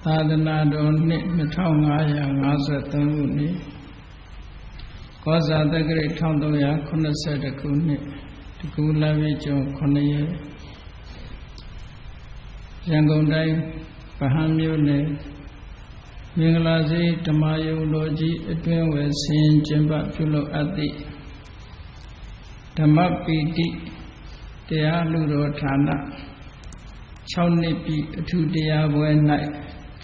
သာသနာတော်နှစ်2553ခုနှစ်ကောဇာတက္ကရာ1382ခုနှစ်တကူလပြည့်ကျော်9ရက်ရန်ကုန်တိုင်းဗဟန်းမြို့နယ်မင်္ဂလာစေဓမ္မယုံတော်ကြီးအတွင်းဝယ်ဆင်ကျင်းပပြုလုပ်အပ်သည့်ဓမ္မပီတိတရားလူတော်ဌာန6နှစ်ပြည့်အထူးတရားပွဲ၌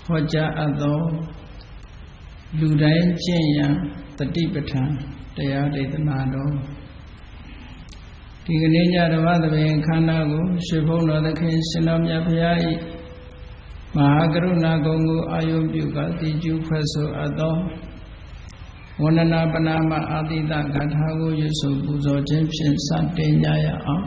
ဟောကြားအပ်သောလူတိုင်းကျင့်ရန်တတိပဋ္ဌာန်တရားဒေသနာတော်ဒီကနေ့ညဓမ္မသဘင်ခန္ဓာကိုရွှေဘုန်းတော်သခင်ရှင်တော်မြတ်ဘုရား၏မဟာကရုဏာဂုဏ်ကိုအာယုပြုကတိကျူဖွဲ့ဆိုအပ်သောဝန္ဒနာပနာမအာတိတဂါထာကိုရွတ်ဆိုပူဇော်ခြင်းဖြင့်စတင်ကြရအောင်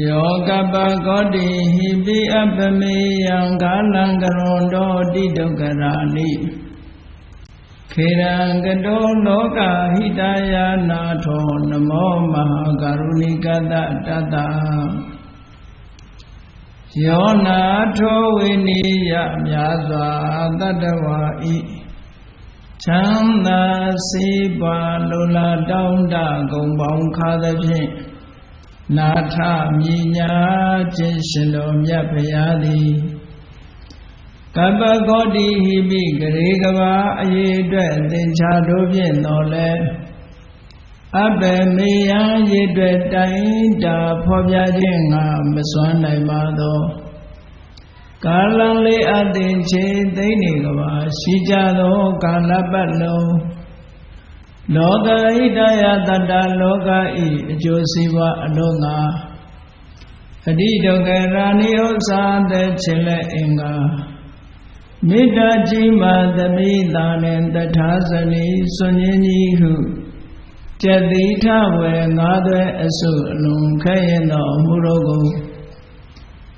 ယောကပကောတိဟိပိအပမေယံကာလံကရွန်တောတိဒုက္ခရာနိခေရံကတောလောကဟိတယာနာထောနမောမဟာကရုဏိကတတတယောနာထောဝိနိယမြာစွာတတဝါဤချမ်းသာစေပါလိုလားတောင်းတဂုံပေါင်းခါသဖြင့်နာထမြညာခြင်းရှင်တော်မြတ်ဘုရားသည်ကပ္ပကောတိဟိပိဂရေကဘာအရေးအတွက်သင်္ချာတို့ဖြင့်တော်လဲအဘယ်မေယံရေအတွက်တိုင်းတာဖော်ပြခြင်းငါမစွမ်းနိုင်ပါသောကာလလေးအသင်ချေသိနေကဘာရှိကြသောကာလပတ်လုံးလောကဟိတယတတ္တလောကဤအကျိုးစီးပွားအလုံးငါအတိဒုက္ခရာနိဥ္စာတဲ့ချင်လက်အင်္ဂါမေတ္တာကြီးမှသမိတာနှင့်တထာဇနီစွန်ရင်ကြီးဟုကျက်တိထဝေငါးသွဲအစုအလုံးခဲရင်တော်မူတော်ကို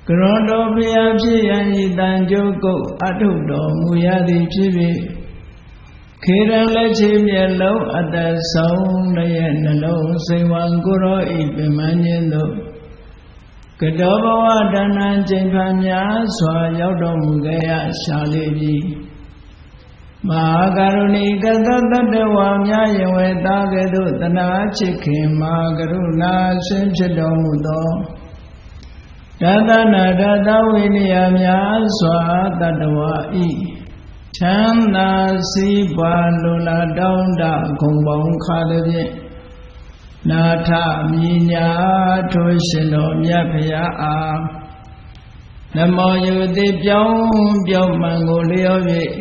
ကရွန်တော်ဘုရားဖြစ်ရန်ဤတန်ကြိုးကုတ်အထုတော်မူရသည်ဖြစ်၍ခေရန်လက်ချေမျက်လုံးအတဆုံးတရဲ့နှလုံးစိတ်ဝံကိုရောဤပင်မခြင်းတို့ကတောဘဝတဏ္ဏချိန်ဖန်များစွာရောက်တော်မူခဲ့ရရှာလေပြီမဟာကရုဏီကတတတ္တဝါများယဝေသားကဲ့သို့တနာချစ်ခင်မဟာကရုဏာရှင်ဖြစ်တော်မူသောတသနာတသဝိနည်းများစွာတတ္တဝါဤချမ်းသာစီးပွားလိုလားတောင်းတဂုံပေါင်းခါသဖြင့်နာထမြညာထိုရှင်တော်မြတ်ဖရာအားနမောယုတိပြောင်းမှန်ကိုလျော်၍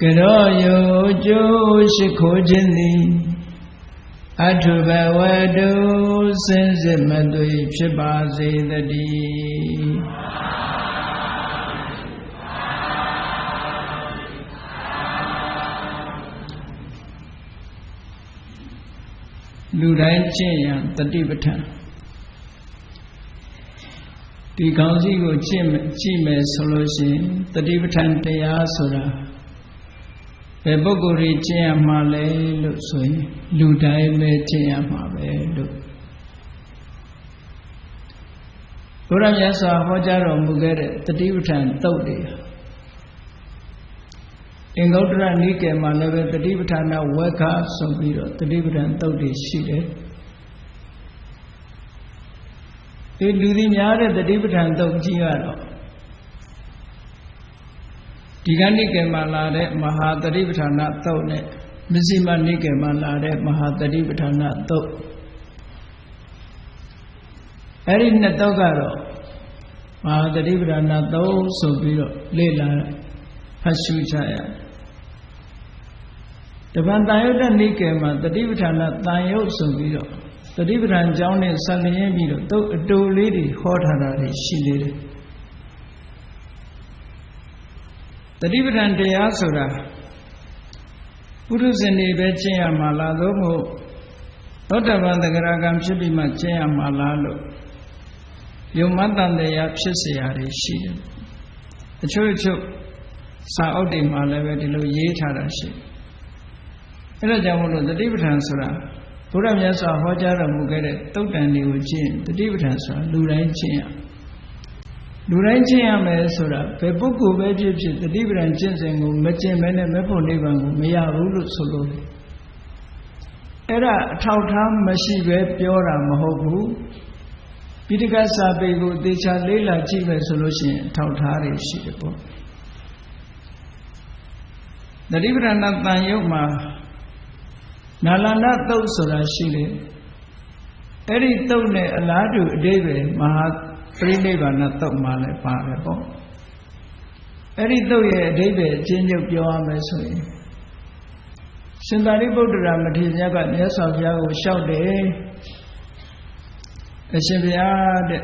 ကရောယုကျိုးရှိခိုးခြင်းသည်အထုဘဝတုစင်စစ်မသွေဖြစ်ပါစေတည်းလူတိုင်းကျင့်ရန်တတိပဋ္ဌာန်ဒီကောင်းစီကိုကြည့်မယ်ဆိုလို့ရှိရင်တတိပဋ္ဌာန်တရားဆိုတာဘယ်ပုဂ္ဂိုလ်ကြီးကျင့်ရမှာလဲလို့ဆိုရင်လူတိုင်းပဲကျင့်ရမှာပဲလို့ဘုရားမြတ်စွာဟောကြားတော်မူခဲ့တဲ့တတိပဋ္ဌာန်သုတ်တွေအင်္ဂုတ္တရနိကေမှာလည်းပဲတတိပဋ္ဌာန်ဝက္ခဆိုပြီးတော့တတိပဋ္ဌာန်သုတ်တွေရှိတယ်ဒီလူသည်များတဲ့တတိပဋ္ဌာန်သုတ်ကြီးကတော့ဒီကနိကေမှာလာတဲ့မဟာတတိပဋ္ဌာန်သုတ်နဲ့မဇ္ဈိမနိကေမှာလာတဲ့မဟာတတိပဋ္ဌာန်သုတ်အဲ့ဒီနှစ်သုတ်ကတော့မဟာတတိပဋ္ဌာန်သုတ်ဆိုပြီးတော့လေ့လာဖတ်ရှုကြရတယ်တပံတန်ယုတ်တနိကေမှာတတိပဋ္ဌာန်တန်ယုတ်ဆိုပြီးတော့တတိပဋ္ဌာန်ကျောင်းနဲ့ဆက်လျင်းပြီးတော့သုတ်အတူလေးတွေဟောထားတာတွေရှိသေးတယ်တတိပဋ္ဌာန်တရားဆိုတာပုရုဇဉ်တွေပဲကျင့်ရမှာလားသို့မဟုတ်သောတပန်သဂရကံဖြစ်ပြီးမှကျင့်ရမှာလားလို့ယုံမတန်တရားဖြစ်เสียရတယ်ရှိတယ်အချို့စာအုပ်တွေမှာလည်းပဲဒီလိုရေးထားတာရှိတယ်အဲ့ဒါကြောင့်မို့လို့တတိပဋ္ဌာန်ဆိုတာဘုရားမြတ်စွာဟောကြားတော်မူခဲ့တဲ့သုတ်တန်တွေကိုကျင့်တတိပဋ္ဌာန်ဆိုတာလူတိုင်းကျင့်ရ လူတိုင်းကျင့်ရမယ်ဆိုတာဘယ်ပုဂ္ဂိုလ်ပဲဖြစ်ဖြစ်တတိပဒံကျင့်စဉ်ကိုမကျင့်မဲနဲ့မဲ့ဖို့နိဗ္ဗာန်ကိုမရဘူးလို့ဆိုလို့အဲ့ဒါအထောက်ထားမရှိပဲပြောတာမဟုတ်ဘူးပိဋကစာပေကိုသေချာလေ့လာကြည့်မယ်ဆိုလို့ရှိရင်အထောက်ထားတွေရှိတယ်ပေါ့တတိပဒံတန်ယုတ်မှာနာလန္ဒသုတ်ဆိုတာရှိတယ်အဲ့ဒီသုတ်နဲ့အလားတူအဓိပ္ပာယ်မဟာပရိနိဗ္ဗာန်သုတ်မှာလည်းပါတယ်ပေါ့အဲ့ဒီသုတ်ရဲ့အဓိပ္ပာယ်အချင်းချုပ်ပြောရမယ်ဆိုရင်ရှင်သာရိပုတ္တရာမထေရမြတ်ကမြတ်စွာဘုရားကိုလျှောက်တယ်အရှင်ဘုရားတဲ့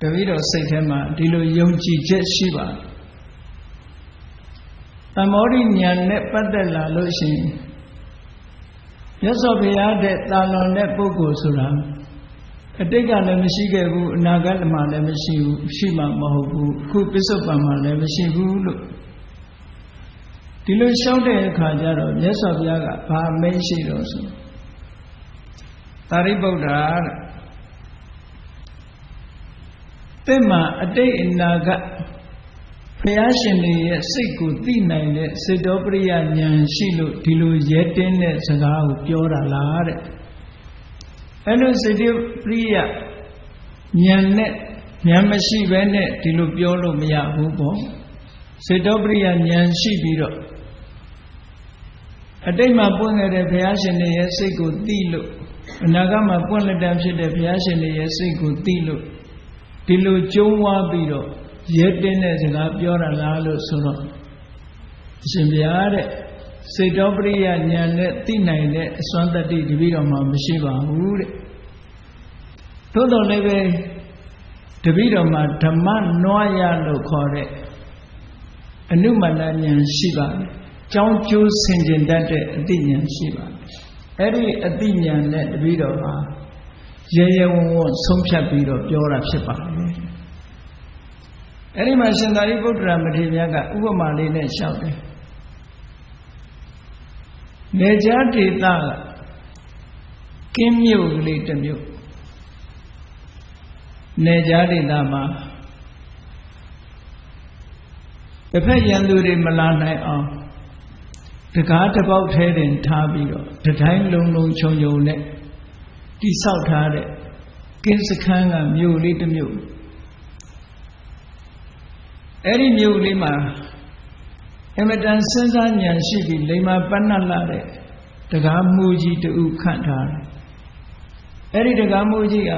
တပည့်တော်စိတ်ထဲမှာဒီလိုယုံကြည်ချက်ရှိပါတယ်သမောဓိဉာဏ်နဲ့ပတ်သက်လာလို့ရှိရင်မြတ်စွာဘုရားတဲ့တာလွန်တဲ့ပုဂ္ဂိုလ်ဆိုတာအတိတ်ကလည်းမရှိခဲ့ဘူးအနာဂတ်မှာလည်းမရှိဘူးရှိမှမဟုတ်ဘူးအခုပစ္စုပန်မှာလည်းမရှိဘူးလို့ဒီလိုလျှောက်တဲ့အခါကျတော့မြတ်စွာဘုရားကဘာမိန့်ရှိတော့ဆိုသာရိပုတ္တရာတဲ့သင်မှာအတိတ်အနာဂတ်ဘုရားရှင်တွေရဲ့စိတ်ကိုသိနိုင်တဲ့စေတောပရိယဉာဏ်ရှိလို့ဒီလိုရဲတင်းတဲ့စကားကိုပြောတာလားတဲ့အဲ့လိုစေတောပရိယဉာဏ်နဲ့ဉာဏ်မရှိဘဲနဲ့ဒီလိုပြောလို့မရဘူးပေါ့စေတောပရိယဉာဏ်ရှိပြီးတော့အတိတ်မှာပွင့်ခဲ့တဲ့ဘုရားရှင်တွေရဲ့စိတ်ကိုသိလို့အနာဂတ်မှာပွင့်လက်တံဖြစ်တဲ့ဘုရားရှင်တွေရဲ့စိတ်ကိုသိလို့ဒီလိုကျုံးဝါပြီးတော့ရဲတင်းတဲ့စကားပြောတာလားလို့ဆိုတော့အရှင်ဘုရားတဲ့စေတောပရိယဉာဏ်နဲ့သိနိုင်တဲ့အစွမ်းတတ္တိတပည့်တော်မှာမရှိပါဘူးတဲ့သို့တော်လည်းပဲတပည့်တော်မှာဓမ္မနွားရလို့ခေါ်တဲ့အနုမန္တဉာဏ်ရှိပါတယ်ကြောင်းကျိုးဆင်ခြင်တတ်တဲ့အသိဉာဏ်ရှိပါတယ်အဲ့ဒီအသိဉာဏ်နဲ့တပည့်တော်ဟာရဲရဲဝံ့ဝံ့ဆုံးဖြတ်ပြီးတော့ပြောတာဖြစ်ပါတယ်အဲ့ဒီမှာရှင်သာရိပုတ္တရာမထေရမြတ်ကဥပမာလေးနဲ့ရှောက်တယ်နေကြားဒေသကကင်းမြို့ကလေးတစ်မြို့နေကြားဒေသမှာတစ်ဖက်ရန်သူတွေမလာနိုင်အောင်တကားတစ်ပေါက်ထဲတင်ထားပြီးတော့တတိုင်းလုံးလုံးခြုံခြုံနဲ့တိဆောက်ထားတဲ့ကင်းစခန်းကမြို့လေးတစ်မြို့အဲ့ဒီမြို့လေးမှာအမတန်စဉ်းစားဉာဏ်ရှိပြီးလိမ္မာပဏ္ဏလာတဲ့တကားမှုကြီးတူခန့်ထားတယ်အဲ့ဒီတကားမှုကြီးက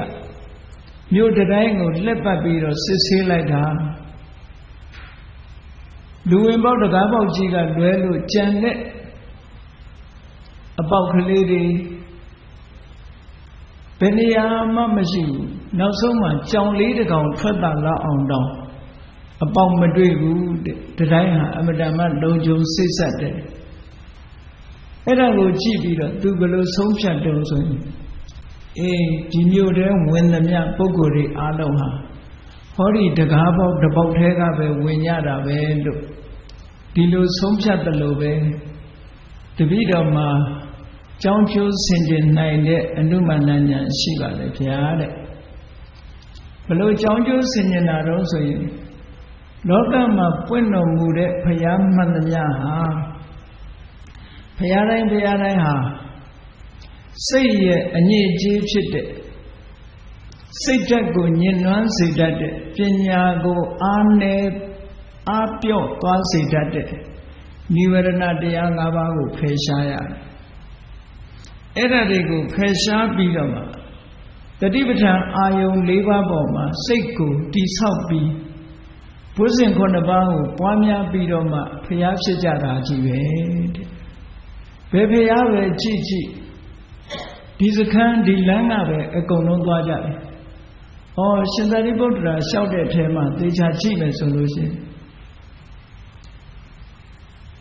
မြို့တိုင်းကိုလှက်ပတ်ပြီးတော့စစ်ဆေးလိုက်တာလူဝင်ပေါက်တကားပေါက်ကြီးကလွဲလို့ကြံတဲ့အပေါက်ကလေးတွေဘယ်နေရာမှမရှိဘူးနောက်ဆုံးမှကြောင်လေးတစ်ကောင်ထွက်တာလောက်အောင်တောင်းအပေါက်မတွေ့ဘူးတဲ့တိုင်းဟာအမတန်မှလုံခြုံစိတ်ဆက်တယ်အဲ့ဒါကိုကြည့်ပြီးတော့သူဘယ်လိုဆုံးဖြတ်တုံးဆိုရင်ဒီမြို့ထဲဝင်သမျှပုဂ္ဂိုလ်တွေအားလုံးဟာဟောဒီတကားပေါက်တစ်ပေါက်ထဲကပဲဝင်ရတာပဲလို့ဒီလိုဆုံးဖြတ်တယ်လို့ပဲတပည့်တော်မှာကြောင်းကျိုးဆင်ခြင်နိုင်တဲ့အနုမန္တဉာဏ်ရှိပါလေဗျာတဲ့ဘလို့ကြောင်းကျိုးဆင်ခြင်တာတော့ဆိုရင်လောကမှာပွင့်တော်မူတဲ့ဘုရားမှန်သမျှဟာဘုရားတိုင်းဟာစိတ်ရဲ့အညစ်အကြေးဖြစ်တဲ့စိတ်ဓာတ်ကိုညှဉ်းနှွမ်းစေတတ်တဲ့ပညာကိုအားပြော့သွားစေတတ်တဲ့နိဝရဏတရား၅ပါးကိုဖယ်ရှားရတယ်အဲ့ဒါတွေကိုဖယ်ရှားပြီးတော့မှတတိပဋ္ဌာန်အာယုံ၄ပါးပေါ်မှာစိတ်ကိုတိဆောက်ပြီးဘုဇင်9ပါးကိုပွားများပြီးတော့မှဖျားဖြစ်ကြတာကြီးပဲတဲ့ဘယ်ဖျားပဲကြည့်ဒီစခန်းဒီလမ်းကပဲအကုန်လုံးသွားကြတယ်။ရှင်သာရိပုတ္တရာလျှောက်တဲ့ထဲမှာသေချာကြည့်မယ်ဆိုလို့ရှိရင်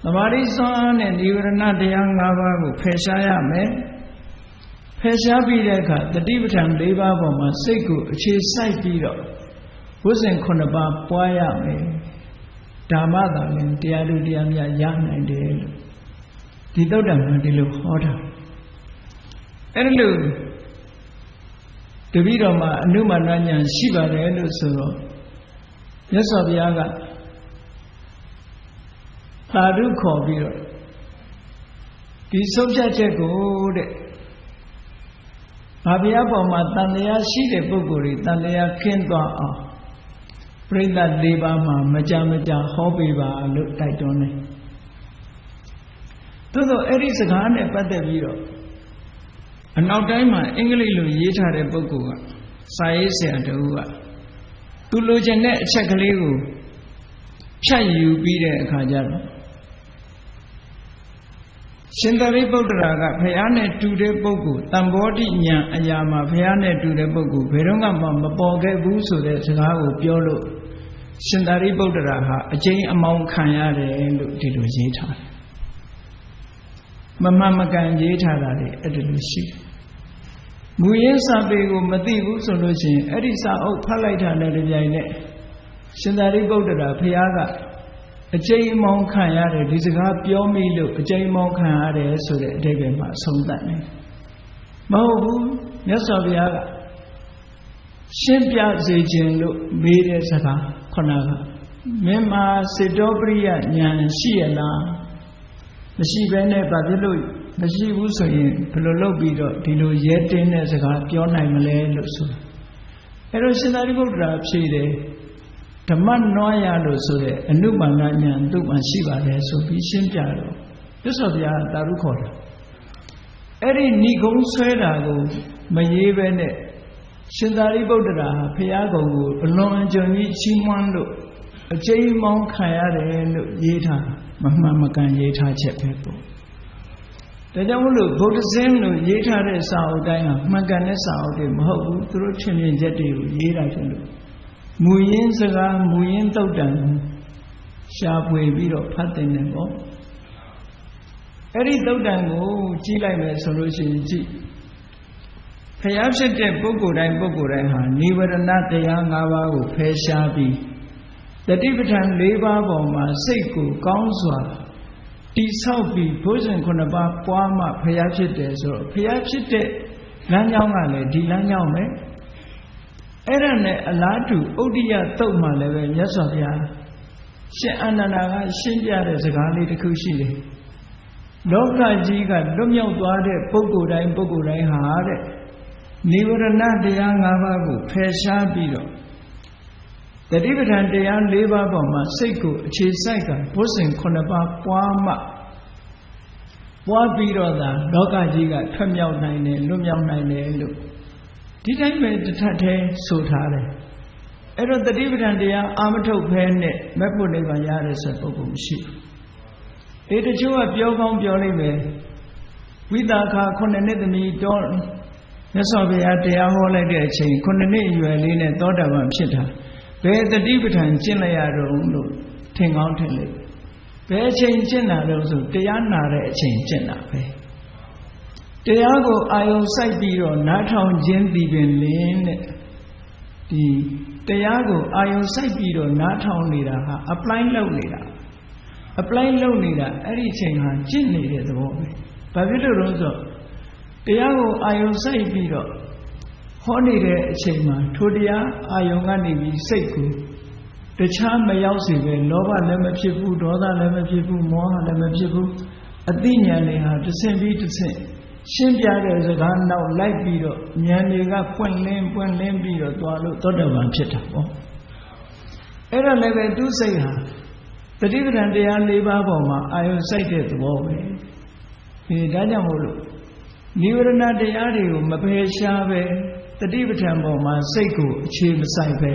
သမာဓိစွမ်းနဲ့နိဝရဏတရား၅ပါးကိုဖယ်ရှားရမယ်။ဖယ်ရှားပြီးတဲ့အခါတတိပဋ္ဌာန်၄ပါးပေါ်မှာစိတ်ကိုအခြေစိုက်ပြီးတော့ဝိဇ္ဇင်9ပါးပွားရမယ်။ဓမ္မသာလင်တရားတို့တရားများရနိုင်တယ်လို့ဒီသုတ္တံမှာဒီလိုဟောတာ။အဲ့လိုတပည့်တော်မှာအနုမန္တဉာဏ်ရှိပါတယ်လို့ဆိုတော့ မြတ်စွာဘုရားကသာဓုခေါ်ပြီးတော့ဒီဆုံးဖြတ်ချက်ကိုတဲ့ဘာဘုရားပေါ်မှာတန်တရားရှိတဲ့ပုဂ္ဂိုလ်တွေတန်တရားခင်းသွားအောင်ပရိသတ်၄ပါးမှာမကြဟောပေးပါလို့တိုက်တွန်းတယ်သို့သောအဲ့ဒီစကားနဲ့ပတ်သက်ပြီးတော့အနောက်တိုင်းမှာအင်္ဂလိပ်လိုရေးထားတဲ့ပုဂ္ဂိုလ်ကစာရေးဆရာတူကသူလိုချင်တဲ့အချက်ကလေးကိုဖြတ်ယူပြီးတဲ့အခါကျတော့ရှင်သာရိပုတ္တရာကဘုရားနဲ့တူတဲ့ပုဂ္ဂိုလ်တံဘောဓိဉာဏ်အရာမှာဘုရားနဲ့တူတဲ့ပုဂ္ဂိုလ်ဘယ်တော့မှမပေါ်ခဲ့ဘူးဆိုတဲ့စကားကိုပြောလို့ရှင်သာရိပုတ္တရာဟာအကျဉ်းအမောင်းခံရတယ်လို့ဒီလိုရေးထားတယ်မမှန်မကန်ရေးထားတာလေအဲ့ဒီလိုရှိတယ်မူရင်းစာပေကိုမသိဘူးဆိုလို့ရှိရင်အဲ့ဒီစာအုပ်ဖတ်လိုက်တာနဲ့တပြိုင်နက်ရှင်သာရိပုတ္တရာဘုရားကအကျဉ်းအမောင်းခံရတယ်ဒီစကားပြောမိလို့အကျဉ်းအမောင်းခံရတယ်ဆိုတဲ့အဓိပ္ပာယ်မှာအဆုံးသတ်တယ်မဟုတ်ဘူးမြတ်စွာဘုရားကရှင်းပြစေခြင်းလို့မေးတဲ့စကားခုနကမင်းမှာစေတောပရိယဉာဏ်ရှိရလားမရှိဘဲနဲ့ဘာဖြစ်လို့မရှိဘူးဆိုရင်ဘယ်လိုလုပ်ပြီးတော့ဒီလိုရဲတင်းတဲ့စကားပြောနိုင်မလဲလို့ဆိုတာအဲ့တော့ရှင်သာရိပုတ္တရာဖြေတယ်ဓမ္မနွားရလို့ဆိုတဲ့အနုပါဏဉာဏ်သူ့မှာရှိပါတယ်ဆိုပြီးရှင်းပြတော့မြတ်စွာဘုရားတာရုခေါ်တာအဲ့ဒီဏိဂုံးဆွဲတာကိုမရေးဘဲနဲ့ရှင်သာရိပုတ္တရာဘုရားကုံကိုအလွန်အကျွံကြီးချီးမွမ်းလို့အကျဉ်းမောင်းခံရတယ်လို့ရေးထားမမှန်မကန်ရေးထားချက်ပဲပေါ့ဒါကြောင့်မို့လို့ဗုဒ္ဓဇင်းလို့ရေးထားတဲ့စာအုပ်တိုင်းဟာမှန်ကန်တဲ့စာအုပ်တွေမဟုတ်ဘူးသူတို့ထင်မြင်ချက်တွေကိုရေးတာဖြစ်လို့မူရင်းစကားမူရင်းတုတ်တန်ရှားပွေပြီးတော့ဖတ်တင်တယ်ပေါ့အဲ့ဒီတုတ်တန်ကိုကြည့်လိုက်မယ်ဆိုလို့ရှိရင်ကြည့်ဖျားဖြစ်တဲ့ပုဂ္ဂိုလ်တိုင်းဟာနိဝရဏတရား၅ပါးကိုဖယ်ရှားပြီးတတိပဋ္ဌာန်၄ပါးပေါ်မှာစိတ်ကိုကောင်းစွာတိဆောက်ပြီးဘုဇင်9ပါးပွားမှဖျားဖြစ်တယ်ဆိုတော့ဖျားဖြစ်တဲ့လမ်းကြောင်းကလည်းဒီလမ်းကြောင်းပဲအဲ့ဒါနဲ့အလားတူဥဒ္ဒိယတုတ်မှလည်းပဲမြတ်စွာဘုရားရှင်အာနန္ဒာကရှင်းပြတဲ့စကားလေးတစ်ခုရှိတယ်လောကကြီးကလွတ်မြောက်သွားတဲ့ပုဂ္ဂိုလ်တိုင်းဟာတဲ့နိဝရဏတရား၅ပါးကိုဖယ်ရှားပြီးတော့တတိပဋ္ဌာန်တရား၄ပါးပေါ်မှာစိတ်ကိုအခြေစိုက်ကဘုဇင်9ပါးပွားမှပွားပြီးတော့သာလောကကြီးကထွက်မြောက်နိုင်တယ်လွတ်မြောက်နိုင်တယ်လို့ဒီတိုင်းပဲတစ်ထပ်တည်းဆိုထားတယ်အဲ့တော့တတိပဋ္ဌာန်တရားအာမထုတ်ဖဲနဲ့မက်ဖို့နိဗ္ဗာန်ရတဲ့ဆိုပုဂ္ဂိုလ်မရှိဘူးတချို့ကပြောကောင်းပြောလိမ့်မယ်ဝိသခာ9နှစ်သမီးတော့မြတ်စွာဘုရားတရားဟောလိုက်တဲ့အချိန်9နှစ်အရွယ်လေးနဲ့သောတာပန်ဖြစ်တာဘယ်တတိပဋ္ဌာန်ကျင့်လိုက်ရတော့လို့ထင်ကောင်းထင်လိမ့်ဘယ်အချိန်ကျင့်တာလို့ဆိုတရားနာတဲ့အချိန်ကျင့်တာပဲတရားကိုအာယုံစိုက်ပြီးတော့နားထောင်ခြင်းဒီပင်လင်းတဲ့ဒီတရားကိုအာယုံစိုက်ပြီးတော့နားထောင်နေတာဟာ apply လုပ်နေတာအဲ့ဒီအချိန်ဟာကျင့်နေတဲ့သဘောပဲဘာဖြစ်လို့လဲဆိုတော့တရားကိုအာယုံစိုက်ပြီးတော့ဟောနေတဲ့အချိန်မှာထိုတရားအာယုံကနေပြီးစိတ်ကိုတခြားမရောက်စေပဲလောဘလည်းမဖြစ်ဘူးဒေါသလည်းမဖြစ်ဘူးမောဟလည်းမဖြစ်ဘူးအသိဉာဏ်တွေဟာတစ်ဆင့်ပြီးတစ်ဆင့်ရှင်းပြတဲ့စကားနောက်လိုက်ပြီးတော့ဉာဏ်တွေကပွင့်လင်းပြီးတော့သွားလို့သောတာပန်ဖြစ်တာပေါ့အဲ့ဒါလည်းပဲသူစိတ်ဟာတတိပဋ္ဌာန်တရား၄ပါးပေါ်မှာအာယုံစိုက်တဲ့သဘောပဲဒါကြောင့်မို့လို့နိဝရဏတရားတွေကိုမပယ်ရှားပဲတတိပဋ္ဌာန်ပေါ်မှာစိတ်ကိုအခြေမစိုက်ပဲ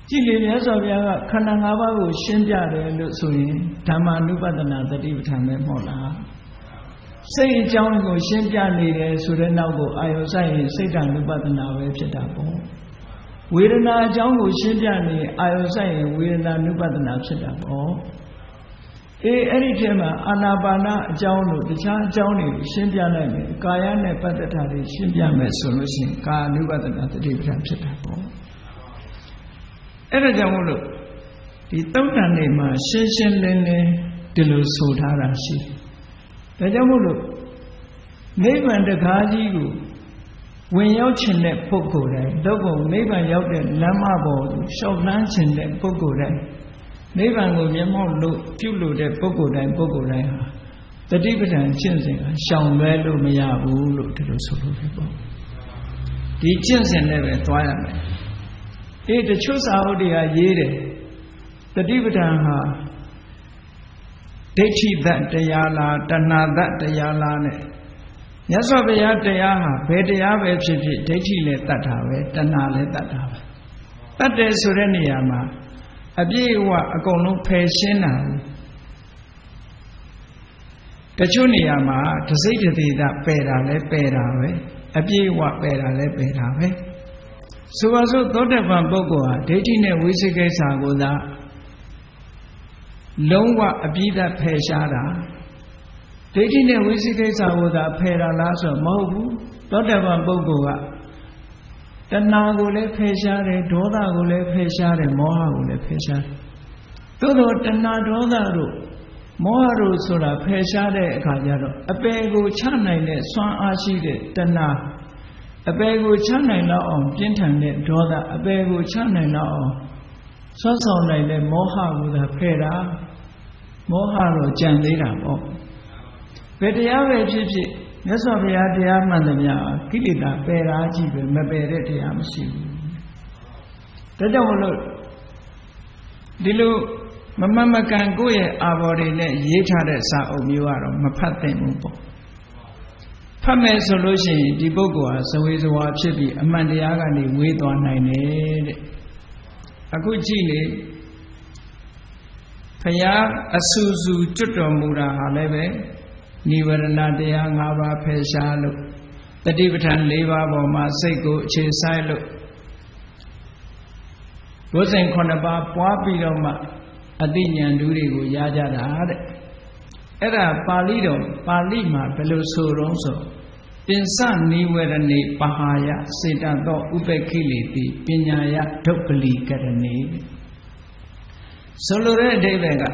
ကြည်လင်မြတ်စွာဘုရားကခန္ဓာ၅ပါးကိုရှင်းပြတယ်လို့ဆိုရင်ဓမ္မာနုပဒနာတတိပဋ္ဌာန်ပဲမဟုတ်လားစိတ်အကြောင်းကိုရှင်းပြနေတယ်ဆိုတဲ့နောက်ကိုအာယုစိုက်ရင်စိတ်တ ानु ပဒနာပဲဖြစ်တာပေါ့ဝေဒနာအကြောင်းကိုရှင်းပြနေအာယုစိုက်ရင်ဝေဒနာနုပဒနာဖြစ်တာပေါ့အဲ့ဒီထဲမှာအာနာပါနအကြောင်းလို့တခြားအကြောင်းတွေရှင်းပြလိုက်မယ်ကာယနဲ့ပတ္တထာတွေရှင်းပြမယ်ဆိုလို့ရှိရင်ကာနုပဒနာတတိပဋ္ဌာန်ဖြစ်တာပေါ့အဲ့ဒါကြောင့်မို့လို့ဒီသုတ်တန်တွေမှာရှင်းရှင်းလင်းလင်းဒီလိုဆိုထားတာရှိဒါကြောင့်မို့လို့နိဗ္ဗာန်တကားကြီးကို ဝင်ရောက်ခြင်းတဲ့ပုဂ္ဂိုလ်တိုင်းတော့ဘုံနိဗ္ဗာန်ရောက်တဲ့လမ်းမပေါ်ကိုရှောက်လန်းခြင်းတဲ့ပုဂ္ဂိုလ်တိုင်းနိဗ္ဗာန်ကိုမျက်မှောက်လို့ပြုလို့တဲ့ပုဂ္ဂိုလ်တိုင်းဟာတတိပဋ္ဌာန်ကျင့်စဉ်ကရှောင်လွဲလို့မရဘူးလို့ဒီလိုဆိုလို့ဖြစ်ပေါ့ဒီကျင့်စဉ်နဲ့ပဲသွားရမယ်တချို့စာအုပ်တွေကရေးတယ်တတိပဋ္ဌာန်ဟာဒိဋ္ဌိသတ်တရားလားတဏှာသတ်တရားလားနဲ့မြတ်စွာဘုရားတရားဟာဘယ်တရားပဲဖြစ်ဖြစ်ဒိဋ္ဌိလည်းတတ်တာပဲတဏှာလည်းတတ်တာပဲတတ်တယ်ဆိုတဲ့နေရာမှာအပြည့်အဝအကုန်လုံးဖယ်ရှင်းတာတချို့နေရာမှာတစိမ့်တသေးတာပယ်တာလည်းပယ်တာပဲအပြည့်အဝပယ်တာလည်းပယ်တာပဲဆိုပါစို့သောတပန်ပုဂ္ဂိုလ်ဟာဒိဋ္ဌိနဲ့ဝိသိကိစ္စကိုသာလုံးဝအပြည့်အဖယ်ရှားတာဒိဋ္ဌိနဲ့ဝိသိကိစ္စကိုသာဖယ်တာလားဆိုတော့မဟုတ်ဘူးသောတပန်ပုဂ္ဂိုလ်ကတဏှာကိုလည်းဖယ်ရှားတယ်ဒေါသကိုလည်းဖယ်ရှားတယ်မောဟကိုလည်းဖယ်ရှားတယ်သို့တော့တဏှာဒေါသတို့မောဟတို့ဆိုတာဖယ်ရှားတဲ့အခါကျတော့အပယ်ကိုချနိုင်တဲ့စွမ်းအားရှိတဲ့တဏှာအပယ်ကိုချနိုင်တော့အောင်ပြင်းထန်တဲ့ဒေါသအပယ်ကိုချနိုင်တော့အောင်ဆွတ်ဆောင်နိုင်တဲ့မောဟကိုသာဖယ်တာမောဟတော့ကြံသေးတာပေါ့ဘယ်တရားပဲဖြစ်ဖြစ်မြတ်စွာဘုရားတရားမှန်သမျှကိလေသာပယ်တာကြီးပဲမပယ်တဲ့တရားမရှိဘူးဒါကြောင့်မလို့ဒီလိုမမမကန်ကိုယ့်ရဲ့အာဘော်တွေနဲ့ရေးထားတဲ့စာအုပ်မျိုးကတော့မဖတ်သင့်ဘူးပေါ့ဖတ်မယ်ဆိုလို့ရှိရင်ဒီပုဂ္ဂိုလ်ဟာဇဝေဇဝါဖြစ်ပြီးအမှန်တရားကနေဝေးသွားနိုင်တယ်တဲ့အခုကြည့်လေဘုရားအဆူဆူကျွတ်တော်မူတာဟာလည်းပဲနိဝရဏတရား၅ပါးဖယ်ရှားလို့တတိပဋ္ဌာန်၄ပါးပေါ်မှာစိတ်ကိုအခြေဆိုင်လို့ဘုဇင်9ပါးပွားပြီးတော့မှအသိဉာဏ်ဓုတွေကိုရကြတာတဲ့အဲ့ဒါပါဠိတော်ပါဠိမှာဘယ်လိုဆိုတော့ဆိုပင်စနိဝရဏေပဟာယစေတသောဥပက္ခိလေတိပညာယဒုပ္ပလီကရဏေဆိုလိုတဲ့အဓိပ္ပာယ်က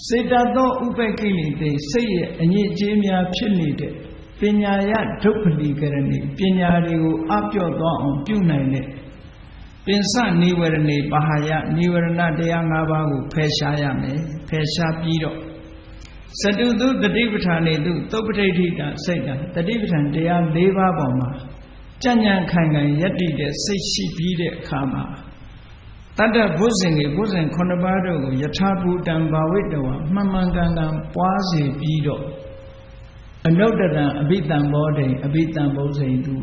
စေတသောဥပက္ခိလေတိစိတ်ရဲ့အညစ်အကြေးများဖြစ်နေတဲ့ပညာယဒုပ္ပလီကရဏေပညာတွေကိုအပြော့သွားအောင်ပြုနိုင်တဲ့ပင်စနိဝရဏေပဟာယနိဝရဏတရား၅ပါးကိုဖယ်ရှားရမယ်ဖယ်ရှားပြီးတော့စတုသုတတိပဋ္ဌာနေတုသုပ္ပဋိဋ္ဌိတစိတ်တတိပဋ္ဌာန်တရား၄ပါးပေါ်မှာကြံ့ကြံ့ခိုင်ခိုင်ယက်တည်တဲ့စိတ်ရှိပြီးတဲ့အခါမှာတတ္တဘုဇင်ကြီးဘုဇင်9ပါးတို့ကိုယထာဘူတံဘာဝိတဝမှန်မှန်ကန်ကန်ပွားစေပြီးတော့အနုတ္တရံအဘိတံဘောဓိအဘိတံဘုဇိန်တု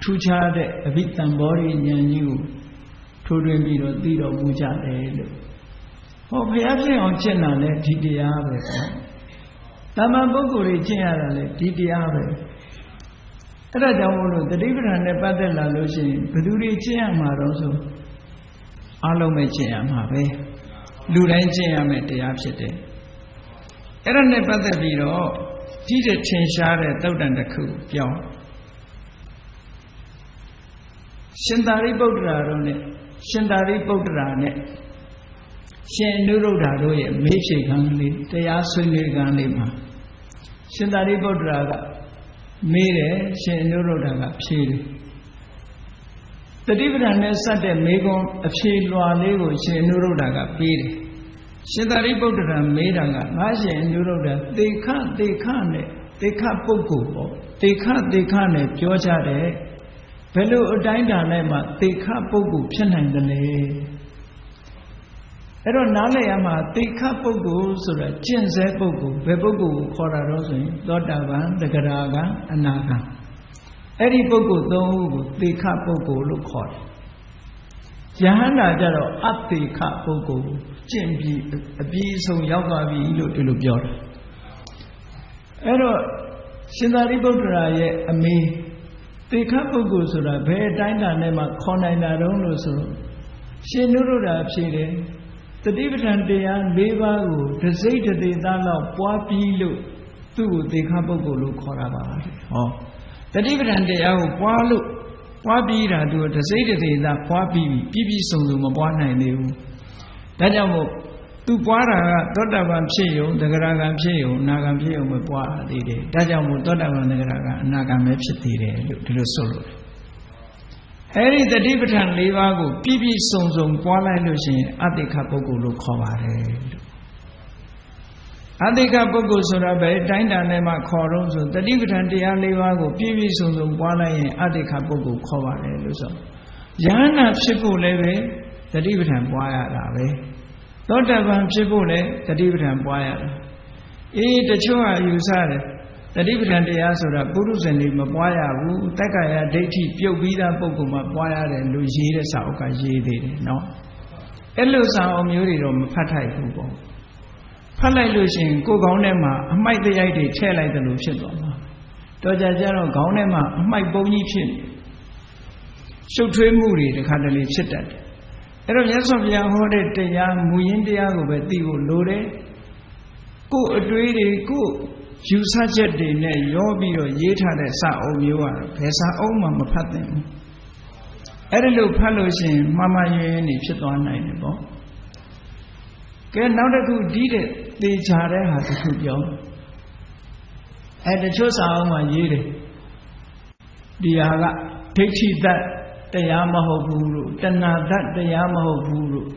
ထူးခြားတဲ့အဘိတံဘောဓိဉာဏ်ကြီးကိုထိုးထွင်းပြီးတော့သိတော်မူကြတယ်လို့ဟောဘုရားဖြစ်အောင်ကျင့်တာလည်းဒီတရားပဲပေါ့တမန်ပုဂ္ဂိုလ်တွေကျင့်ရတာလည်းဒီတရားပဲအဲ့ဒါကြောင့်မို့လို့တတိပဋ္ဌာန်နဲ့ပတ်သက်လာလို့ရှိရင်ဘယ်သူတွေကျင့်ရမှာတော့ဆိုအားလုံးပဲကျင့်ရမှာပဲလူတိုင်းကျင့်ရမယ်တရားဖြစ်တယ်အဲ့ဒါနဲ့ပတ်သက်ပြီးတော့ဒီတဲ့ထင်ရှားတဲ့သုတ်တန်တစ်ခုပြောင်းရှင်သာရိပုတ္တရာတို့နဲ့ရှင်သာရိပုတ္တရာနဲ့ရှင်အနုရုဒ္ဓတို့ရဲ့မေးဖြေခန်းလေးတရားဆွေးနွေးခန်းလေးမှာရှင်သာရိပုတ္တရာကမေးတယ်ရှင်အနုရုဒ္ဓကဖြေတယ်တတိပဋ္ဌာန်နဲ့စတဲ့မေးခွန်းအဖြေလွှာလေးကိုရှင်အနုရုဒ္ဓကပေးတယ်ရှင်သာရိပုတ္တရာမေးတာကငါရှင်အနုရုဒ္ဓသေခနဲ့သေခပုဂ္ဂိုလ်ပေါ့သေခနဲ့ပြောကြတယ်ဘယ်လိုအတိုင်းတာနဲ့မှသေခပုဂ္ဂိုလ်ဖြစ်နိုင်တယ်လေအဲ့တော့နားလည်ရမှာသေခပုဂ္ဂိုလ်ဆိုတာကျင့်စေပုဂ္ဂိုလ်ဘယ်ပုဂ္ဂိုလ်ကိုခေါ်တာတော့ဆိုရင်သောတာပန်တဂရဂံအနာဂံအဲ့ဒီပုဂ္ဂိုလ်၃ဦးကိုသေခပုဂ္ဂိုလ်လို့ခေါ်တယ်ယဟန္တာကြတော့အသေခပုဂ္ဂိုလ်ကျင့်ပြီးအပြီးဆုံးရောက်သွားပြီလို့ဒီလိုပြောတယ်အဲ့တော့ရှင်သာရိပုတ္တရာရဲ့အမေသေခပုဂ္ဂိုလ်ဆိုတာဘယ်အတိုင်းတာနဲ့မှခေါ်နိုင်တာတုံးလို့ဆိုတော့ရှင်နုရုဒ္ဓဖြေတယ်တတိပဋ္ဌာန်တရား၄ပါးကိုတစိမ့်တသေးသားလောက်ပွားပြီးလို့သူ့ကိုသေခပုဂ္ဂိုလ်လို့ခေါ်တာပါဟောတတိပဋ္ဌာန်တရားကိုပွားပြီးတာသူတစိမ့်တသေးသားပွားပြီးပြီပြည့်စုံစုံမပွားနိုင်သေးဘူးဒါကြောင့်မို့သူ သူပွားတာကသောတာပန်ဖြစ်ယုံသဂရဂံဖြစ်ယုံအနာဂံဖြစ်ယုံပဲပွားသေးတယ်ဒါကြောင့်မို့သောတာပန်သဂရဂံအနာဂံပဲဖြစ်သေးတယ်လို့ဒီလိုဆိုလို့အဲ့ဒီတတိပဋ္ဌာန်၄ပါးကိုပြည့်ပြည့်စုံစုံပွားလိုက်လို့ရှိရင်အတိခပုဂ္ဂိုလ်လို့ခေါ်ပါတယ်လို့အတိခပုဂ္ဂိုလ်ဆိုတာပဲတိုင်းတာနဲ့မှခေါ်တော့ဆိုတတိပဋ္ဌာန်တရား၄ပါးကိုပြည့်ပြည့်စုံစုံပွားလိုက်ရင်အတိခပုဂ္ဂိုလ်ခေါ်ပါတယ်လို့ဆိုယဟန္တာဖြစ်ဖို့လည်းပဲတတိပဋ္ဌာန်ပွားရတာပဲသောတာပန်ဖြစ်ဖို့လည်းတတိပဋ္ဌာန်ပွားရတယ်တချို့ကယူဆတယ်တတိပဋ္ဌာန်တရားဆိုတာပုရုဇဉ်တွေမပွားရဘူးတက္ကရာဒိဋ္ဌိပြုတ်ပြီးသားပုဂ္ဂိုလ်မှပွားရတယ်လို့ရေးတဲ့စာအုပ်ကရေးသေးတယ်နော်အဲ့လိုစာအုပ်မျိုးတွေတော့မဖတ်ထိုက်ဘူးပေါ့ဖတ်လိုက်လို့ရှိရင်ကိုယ်ကောင်းထဲမှာအမိုက်တရိုက်တွေထည့်လိုက်တယ်လို့ဖြစ်သွားမှာတော့ကြကြတော့ခေါင်းထဲမှာအမိုက်ပုံကြီးဖြစ်နေရှုပ်ထွေးမှုတွေတခါတလေဖြစ်တတ်တယ်အဲ့တော့မြတ်စွာဘုရားဟောတဲ့တရားမူရင်းတရားကိုပဲသိဖို့လိုတယ်ကိုယ်အတွေးတွေကိုယ်ယူဆချက်တွေနဲ့ရောပြီးတော့ရေးထားတဲ့စာအုပ်မျိုးကတော့ဘယ်စာအုပ်မှမဖတ်သင့်ဘူးအဲ့ဒီလိုဖတ်လို့ရှိရင်မှားမှားယွင်းယွင်းနေဖြစ်သွားနိုင်တယ်ပေါ့ကဲနောက်တစ်ခုဒီတဲ့သေချာတဲ့ဟာတစ်ခုပြောတချို့စာအုပ်မှာရေးတယ်ဒီဟာကဒိဋ္ဌိတတ်တရားမဟုတ်ဘူးလို့တဏှာတတ်တရားမဟုတ်ဘူးလို့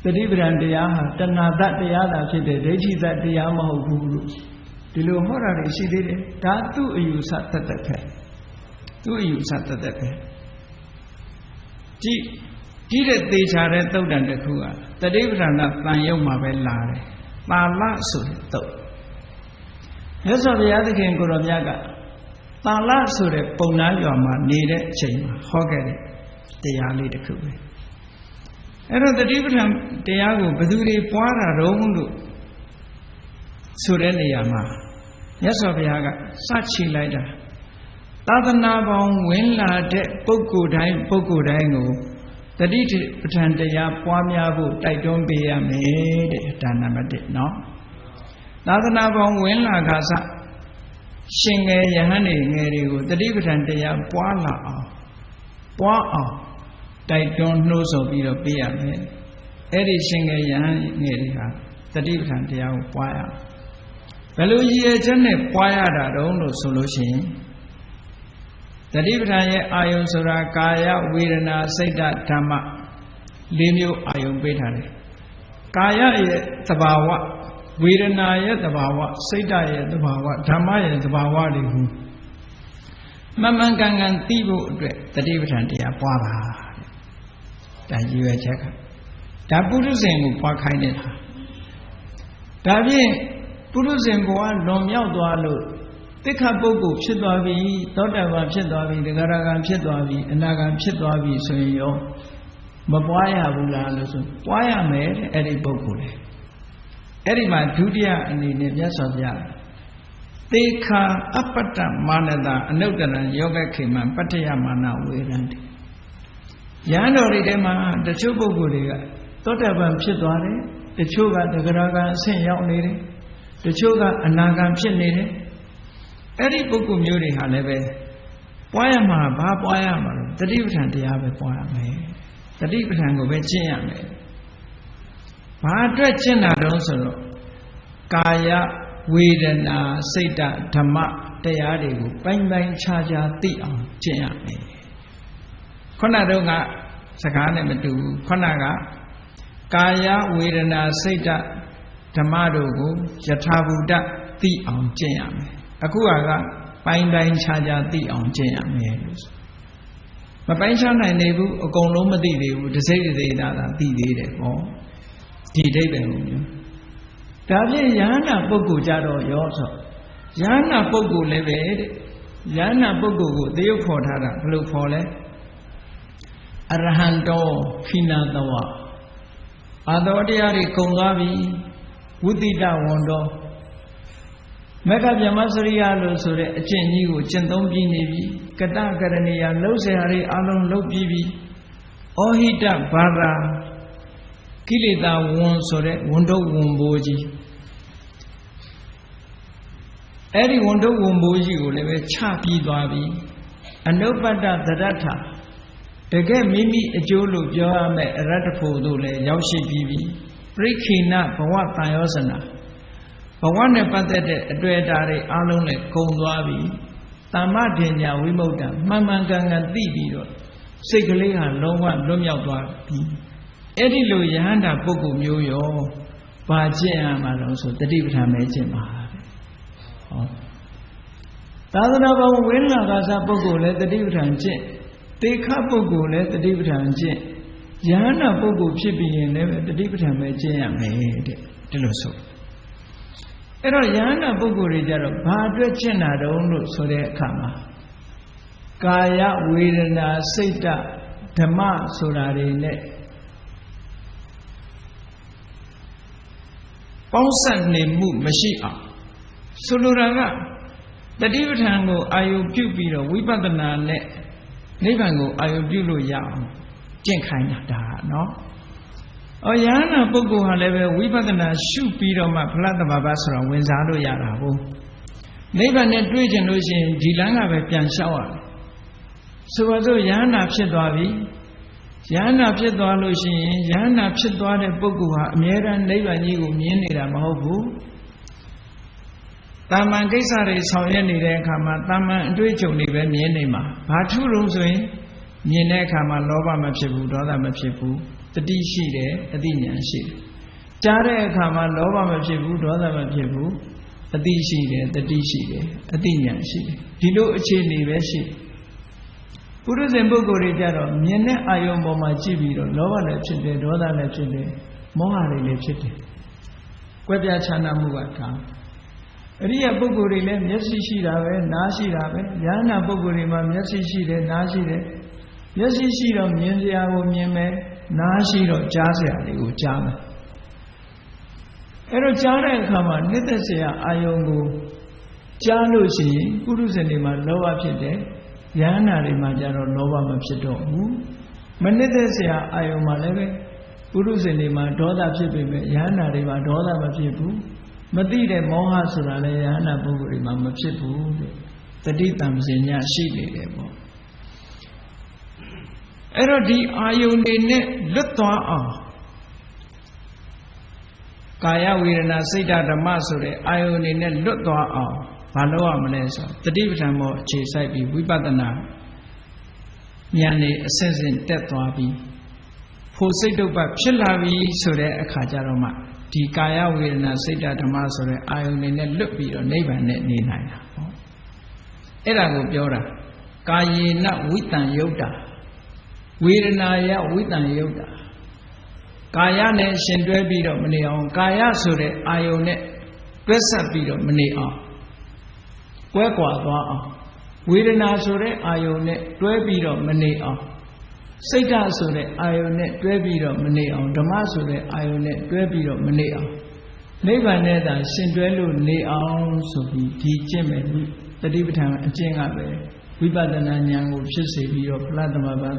တတိပဋ္ဌာန်တရားဟာတဏှာတတ်တရားသာဖြစ်တယ်ဒိဋ္ဌိတတ်တရားမဟုတ်ဘူးလို့ဒီလိုဟောတာတွေရှိသေးတယ်ဒါသူ့အယူဆတတ်ပဲသူ့အယူဆတတ်ပဲကြည့်တဲ့သေချာတဲ့သုတ်တန်တစ်ခုကတတိပဋ္ဌာန်တန်ရုံမှာပဲလာတယ်ပါဠဆိုတဲ့သုတ်မြတ်စွာဘုရားသခင်ကိုရောမြတ်ကတာလဆိုတဲ့ပုံနာရွာမှာနေတဲ့အချိန်မှာဟောခဲ့တဲ့တရားလေးတစ်ခုပဲအဲ့တော့တတိပဋ္ဌာန်တရားကိုဘယ်သူတွေပွားတာတော့လို့ဆိုတဲ့နေရာမှာမြတ်စွာဘုရားကစချီလိုက်တာသာသနာပေါင်းဝင်လာတဲ့ပုဂ္ဂိုလ်တိုင်းကိုတတိပဋ္ဌာန်တရားပွားများဖို့တိုက်တွန်းပေးရမယ်တဲ့ဒါနံပါတ်1နော်သာသနာပေါင်းဝင်လာခါစရှင်ငယ်ယဟန်ငယ်တွေကိုတတိပဋ္ဌာန်တရားပွားလာအောင်တိုက်တွန်းနှိုးဆော်ပြီးတော့ပေးရမယ်အဲ့ဒီရှင်ငယ်ယဟန်ငယ်တွေဟာတတိပဋ္ဌာန်တရားကိုပွားရအောင်ဘယ်လိုရည်ရွယ်ချက်နဲ့ပွားရတာတုံးလို့ဆိုလို့ရှိရင်တတိပဋ္ဌာန်ရဲ့အာယုံဆိုတာကာယဝေဒနာစိတ်ဓမ္မ၄မျိုးအာယုံပေးထားတယ်ကာယရဲ့သဘာဝဝေဒနာရဲ့သဘာဝစိတ်ဓာတ်ရဲ့သဘာဝဓမ္မရဲ့သဘာဝတွေကိုမှန်မှန်ကန်ကန်သိဖို့အတွက်တတိပဋ္ဌာန်တရားပွားပါဒါရည်ရွယ်ချက်ကဒါပုရုဇဉ်ကိုပွားခိုင်းနေတာဒါဖြင့်ပုရုဇဉ်ဘဝလွန်မြောက်သွားလို့တိခပုဂ္ဂိုလ်ဖြစ်သွားပြီသောတာပန်ဖြစ်သွားပြီသဂရဂံဖြစ်သွားပြီအနာဂံဖြစ်သွားပြီဆိုရင်ရောမပွားရဘူးလားလို့ဆိုပွားရမယ်တဲ့အဲ့ဒီပုဂ္ဂိုလ်လေအဲ့ဒီမှာဒုတိယအနေနဲ့မြတ်စွာဘုရားသေခာအပ္ပတ္တမာနတာအနုတ္တရံယောဂခေမံပတ္ထယမာနဝေရံတိယန္တော်တွေထဲမှာတချို့ပုဂ္ဂိုလ်တွေကသောတာပန်ဖြစ်သွားတယ်တချို့ကသဂရဂံအဆင့်ရောက်နေတယ်တချို့ကအနာဂံဖြစ်နေတယ်အဲ့ဒီပုဂ္ဂိုလ်မျိုးတွေဟာလည်းပဲပွားရမှာဘာပွားရမှာလဲတတိပဋ္ဌာန်တရားပဲပွားရမယ်တတိပဋ္ဌာန်ကိုပဲကျင့်ရမယ်ဘာအတွက်ကျင့်တာတုံးဆိုတော့ကာယဝေဒနာစိတ်ဓမ္မတရားတွေကိုပိုင်းပိုင်းခြားခြားသိအောင်ကျင့်ရမယ်ခုနတုန်းကစကားနဲ့မတူဘူးခုနကကာယဝေဒနာစိတ်ဓမ္မတို့ကိုယထာဘူတသိအောင်ကျင့်ရမယ်အခုကပိုင်းပိုင်းခြားခြားသိအောင်ကျင့်ရမယ်လို့မပိုင်းခြားနိုင်နေဘူးအကုန်လုံးမသိသေးဘူးတစ်စိတ်တစ်စိတ်သာသိသေးတယ်ဟောဒီအိဗယ်ကိုမျိုးဒါဖြင့်ယန္တာပုဂ္ဂိုလ်ကြတော့ရောဆိုယန္တာပုဂ္ဂိုလ်လည်းပဲတဲ့ယန္တာပုဂ္ဂိုလ်ကိုသရုပ်ဖော်ထားတာဘယ်လိုဖော်လဲအရဟံတောခိနာတဝအာသောတရားတွေကုန်သွားပြီဝုတိတဝန္တောမေဃဗျမစရိယလို့ဆိုတဲ့အကျင့်ကြီးကိုကျင့်သုံးပြီးနေပြီကတကရဏီယလှုပ်ရှားတွေအလုံးလှုပ်ပြီးပြီဩဟိတဘာသာကိလေသာဝန်ဆိုတဲ့ဝန်ထုတ်ဝန်ဘိုးကြီးအဲ့ဒီဝန်ထုတ်ဝန်ဘိုးကြီးကိုလည်းပဲချပြီးသွားပြီအနုပတ္တသရထ တကယ်မိမိအကျိုးလို့ပြောရမယ်အရတ္တဖို့တို့လည်းရောက်ရှိပြီးပြီပရိခိဏဘဝတန်ရောစနာဘဝနဲ့ပတ်သက်တဲ့အတွေ့အတာတွေအားလုံးလည်းကုန်သွားပြီသမ္မဒိညာဝိမု ക്ത မှန်မှန်ကန်ကန်သိပြီးတော့စိတ်ကလေးဟာလုံးဝလွတ်မြောက်သွားပြီအဲ့ဒီလိုယဟန္တာပုဂ္ဂိုလ်မျိုးရောဘာကျင့်ရမှာလဲဆိုတတိပဋ္ဌာန်ပဲကျင့်ပါဟောသာသနာ့ဘဝဝိလကာစပုဂ္ဂိုလ်လည်းတတိပဋ္ဌာန်ကျင့်တေခပုဂ္ဂိုလ်လည်းတတိပဋ္ဌာန်ကျင့်ယဟန္တာပုဂ္ဂိုလ်ဖြစ်ပြီးရင်လည်းတတိပဋ္ဌာန်ပဲကျင့်ရမယ်တဲ့ဒီလိုဆိုအဲ့တော့ယဟန္တာပုဂ္ဂိုလ်တွေကြတော့ဘာအတွက်ကျင့်တာတုံးလို့ဆိုတဲ့အခါမှာကာယဝေဒနာစိတ်ဓမ္မဆိုတာတွေနဲ့ပေါင်းစပ်နေမှုမရှိအောင်ဆိုလိုတာကတတိပဋ္ဌာန်ကိုအာယုပြုပြီးတော့ဝိပဿနာနဲ့နိဗ္ဗာန်ကိုအာယုပြုလို့ရအောင်ကျင့်ခိုင်းတာဒါနော်ယဟန္တာပုဂ္ဂိုလ်ဟာလည်းပဲဝိပဿနာရှုပြီးတော့မှဖလားတဘာဘဆိုတာဝင်စားလို့ရတာဟုတ်နိဗ္ဗာန်နဲ့တွေ့ကျင်လို့ရှိရင်ဒီလမ်းကပဲပြန်လျှောက်ရတယ်ဆိုတော့ယဟန္တာဖြစ်သွားပြီယဟန္တာဖြစ်သွားလို့ရှိရင်ယဟန္တာဖြစ်သွားတဲ့ပုဂ္ဂိုလ်ဟာအမြဲတမ်းနိဗ္ဗာန်ကြီးကိုမြင်နေတာမဟုတ်ဘူးတာမန်ကိစ္စတွေဆောင်ရွက်နေတဲ့အခါမှာတာမန်အတွေ့အကြုံတွေပဲမြင်နေမှာဘာထူးလို့ဆိုရင်မြင်တဲ့အခါမှာလောဘမဖြစ်ဘူးဒေါသမဖြစ်ဘူးတတိရှိတယ်အတိဉာဏ်ရှိတယ်ကြားတဲ့အခါမှာလောဘမဖြစ်ဘူးဒေါသမဖြစ်ဘူးအတိရှိတယ်တတိရှိတယ်အတိဉာဏ်ရှိတယ်ဒီလိုအခြေအနေပဲရှိပုရုဇဉ်ပုဂ္ဂိုလ်တွေကြတော့မြင်တဲ့အာယုံပေါ်မှာကြည့်ပြီးတော့လောဘလည်းဖြစ်တယ်ဒေါသလည်းဖြစ်တယ်မောဟလည်းဖြစ်တယ်ကွဲပြားခြားနားမှုကဒါအရိယပုဂ္ဂိုလ်တွေလည်းမျက်စိရှိတာပဲနားရှိတာပဲယဟန္တာပုဂ္ဂိုလ်တွေမှာမျက်စိရှိတယ်နားရှိတယ်မျက်စိရှိတော့မြင်စရာကိုမြင်မယ်နားရှိတော့ကြားစရာတွေကိုကြားမယ်အဲ့တော့ကြားတဲ့အခါမှာနှစ်သက်စရာအာယုံကိုကြားလို့ရှိရင်ပုရုဇဉ်တွေမှာလောဘဖြစ်တယ်ယဟန္တာတွေမှာကျတော့လောဘမဖြစ်တော့ဘူးမနှစ်သက်စရာအာယုံမှာလည်းပဲပုရုဇဉ်တွေမှာဒေါသဖြစ်ပေမဲ့ယဟန္တာတွေမှာဒေါသမဖြစ်ဘူးမသိတဲ့မောဟဆိုတာလည်းယဟန္တာပုဂ္ဂိုလ်တွေမှာမဖြစ်ဘူးတဲ့တတိတံပစဉ္ညာရှိနေတယ်ပေါ့အဲ့တော့ဒီအာယုန်တွေနဲ့လွတ်သွားအောင်ကာယဝေဒနာစိတ်ဓမ္မဆိုတဲ့အာယုန်တွေနဲ့လွတ်သွားအောင်ဘာလုပ်ရမလဲဆိုတတိပဋ္ဌာန်ပေါ်အခြေစိုက်ပြီးဝိပဿနာဉာဏ်နဲ့အစစ်စစ်တက်သွားပြီးဖို့စိတ်တုပ္ပဖြစ်လာပြီဆိုတဲ့အခါကျတော့မှဒီကာယဝေဒနာစိတ်ဓမ္မဆိုတဲ့အာယုန်တွေနဲ့လွတ်ပြီးတော့နိဗ္ဗာန်နဲ့နေနိုင်တာပေါ့အဲ့ဒါကိုပြောတာကာယေနဝိတံယုတ်တာဝေဒနာယဝိတံယုတ်တာကာယနဲ့ရှင်တွဲပြီးတော့မနေအောင်ကာယဆိုတဲ့အာယုန်နဲ့တွဲဆက်ပြီးတော့မနေအောင်ကွဲကွာသွားအောင်ဝေဒနာဆိုတဲ့အာယုန်နဲ့တွဲပြီးတော့မနေအောင်စိတ်ဓာတ်ဆိုတဲ့အာယုန်နဲ့တွဲပြီးတော့မနေအောင်ဓမ္မဆိုတဲ့အာယုန်နဲ့တွဲပြီးတော့မနေအောင်နိဗ္ဗာန်နဲ့သာရှင်တွဲလို့နေအောင်ဆိုပြီးဒီကျင့်မယ်တတိပဋ္ဌာန်အကျင့်ကပဲဝိပဿနာဉာဏ်ကိုဖြစ်စေပြီးတော့ဖလားသမဘာ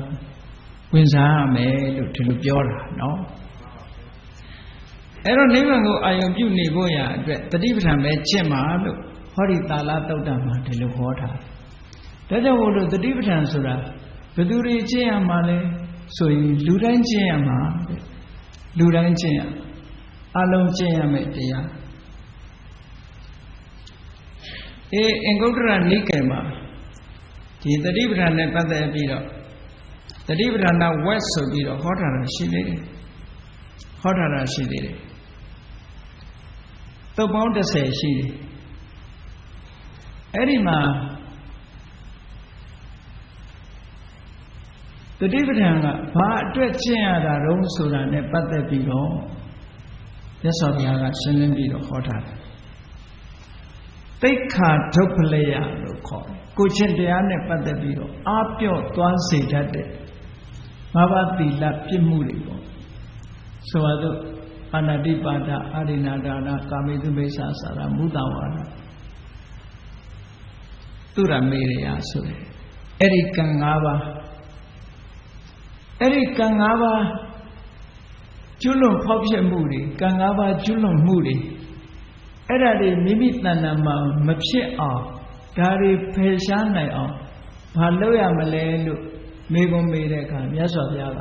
ဝင်စားရမယ်လို့ဒီလိုပြောတာနော်အဲ့တော့နိဗ္ဗာန်ကိုအာရုံပြုနေဖို့ရာအတွက်တတိပဋ္ဌာန်ပဲကျင့်ပါလို့ဟောဒီသာလသုတ်တံမှာဒီလိုဟောထားတယ်ဒါကြောင့်မို့လို့တတိပဋ္ဌာန်ဆိုတာဘယ်သူတွေကျင့်ရမှာလဲဆိုရင်လူတိုင်းကျင့်ရမှာတဲ့လူတိုင်းကျင့်ရအလုံးကျင့်ရမယ်တရားအင်္ဂုတ္တရနိကေမှာဒီတတိပဋ္ဌာန်နဲ့ပတ်သက်ပြီးတော့တတိပဋ္ဌာန်ဝက်ဆိုပြီးတော့ဟောထားတာရှိသေးတယ်ဟောထားတာရှိသေးတယ်သုတ်ပေါင်း30ရှိတယ်အဲ့ဒီမှာတတိပဋ္ဌာန်ကဘာအတွက်ကျင့်ရတာတုံးဆိုတာနဲ့ပတ်သက်ပြီးတော့မြတ်စွာဘုရားကရှင်းလင်းပြီးတော့ဟောထားတယ်တိက္ခာဒုပ္ပလယလို့ခေါ်တယ်ကိုချင်းတရားနဲ့ပတ်သက်ပြီးတော့အာပြော့သွားစေတတ်တဲ့ငါးပါးသီလပြည့်မှုတွေပေါ့ဆိုပါတော့အာနာတိပါဒအာရိဏဒါနကာမိတုမိစ္ဆာစာရမုဒ္ဒဝါဒသူရမေရယဆိုတယ်အဲ့ဒီကံ၅ပါးအဲ့ဒီကံ၅ပါးကျွလွန်ဖောက်ဖျက်မှုတွေကံ၅ပါးကျွလွန်မှုတွေအဲ့ဒါတွေမိမိတဏ္ဍာမှာမဖြစ်အောင်ဒါတွေဖယ်ရှားနိုင်အောင်ဘာလုပ်ရမလဲလို့ မေကွန်မေတဲ့အခါမြတ်စွာဘုရားက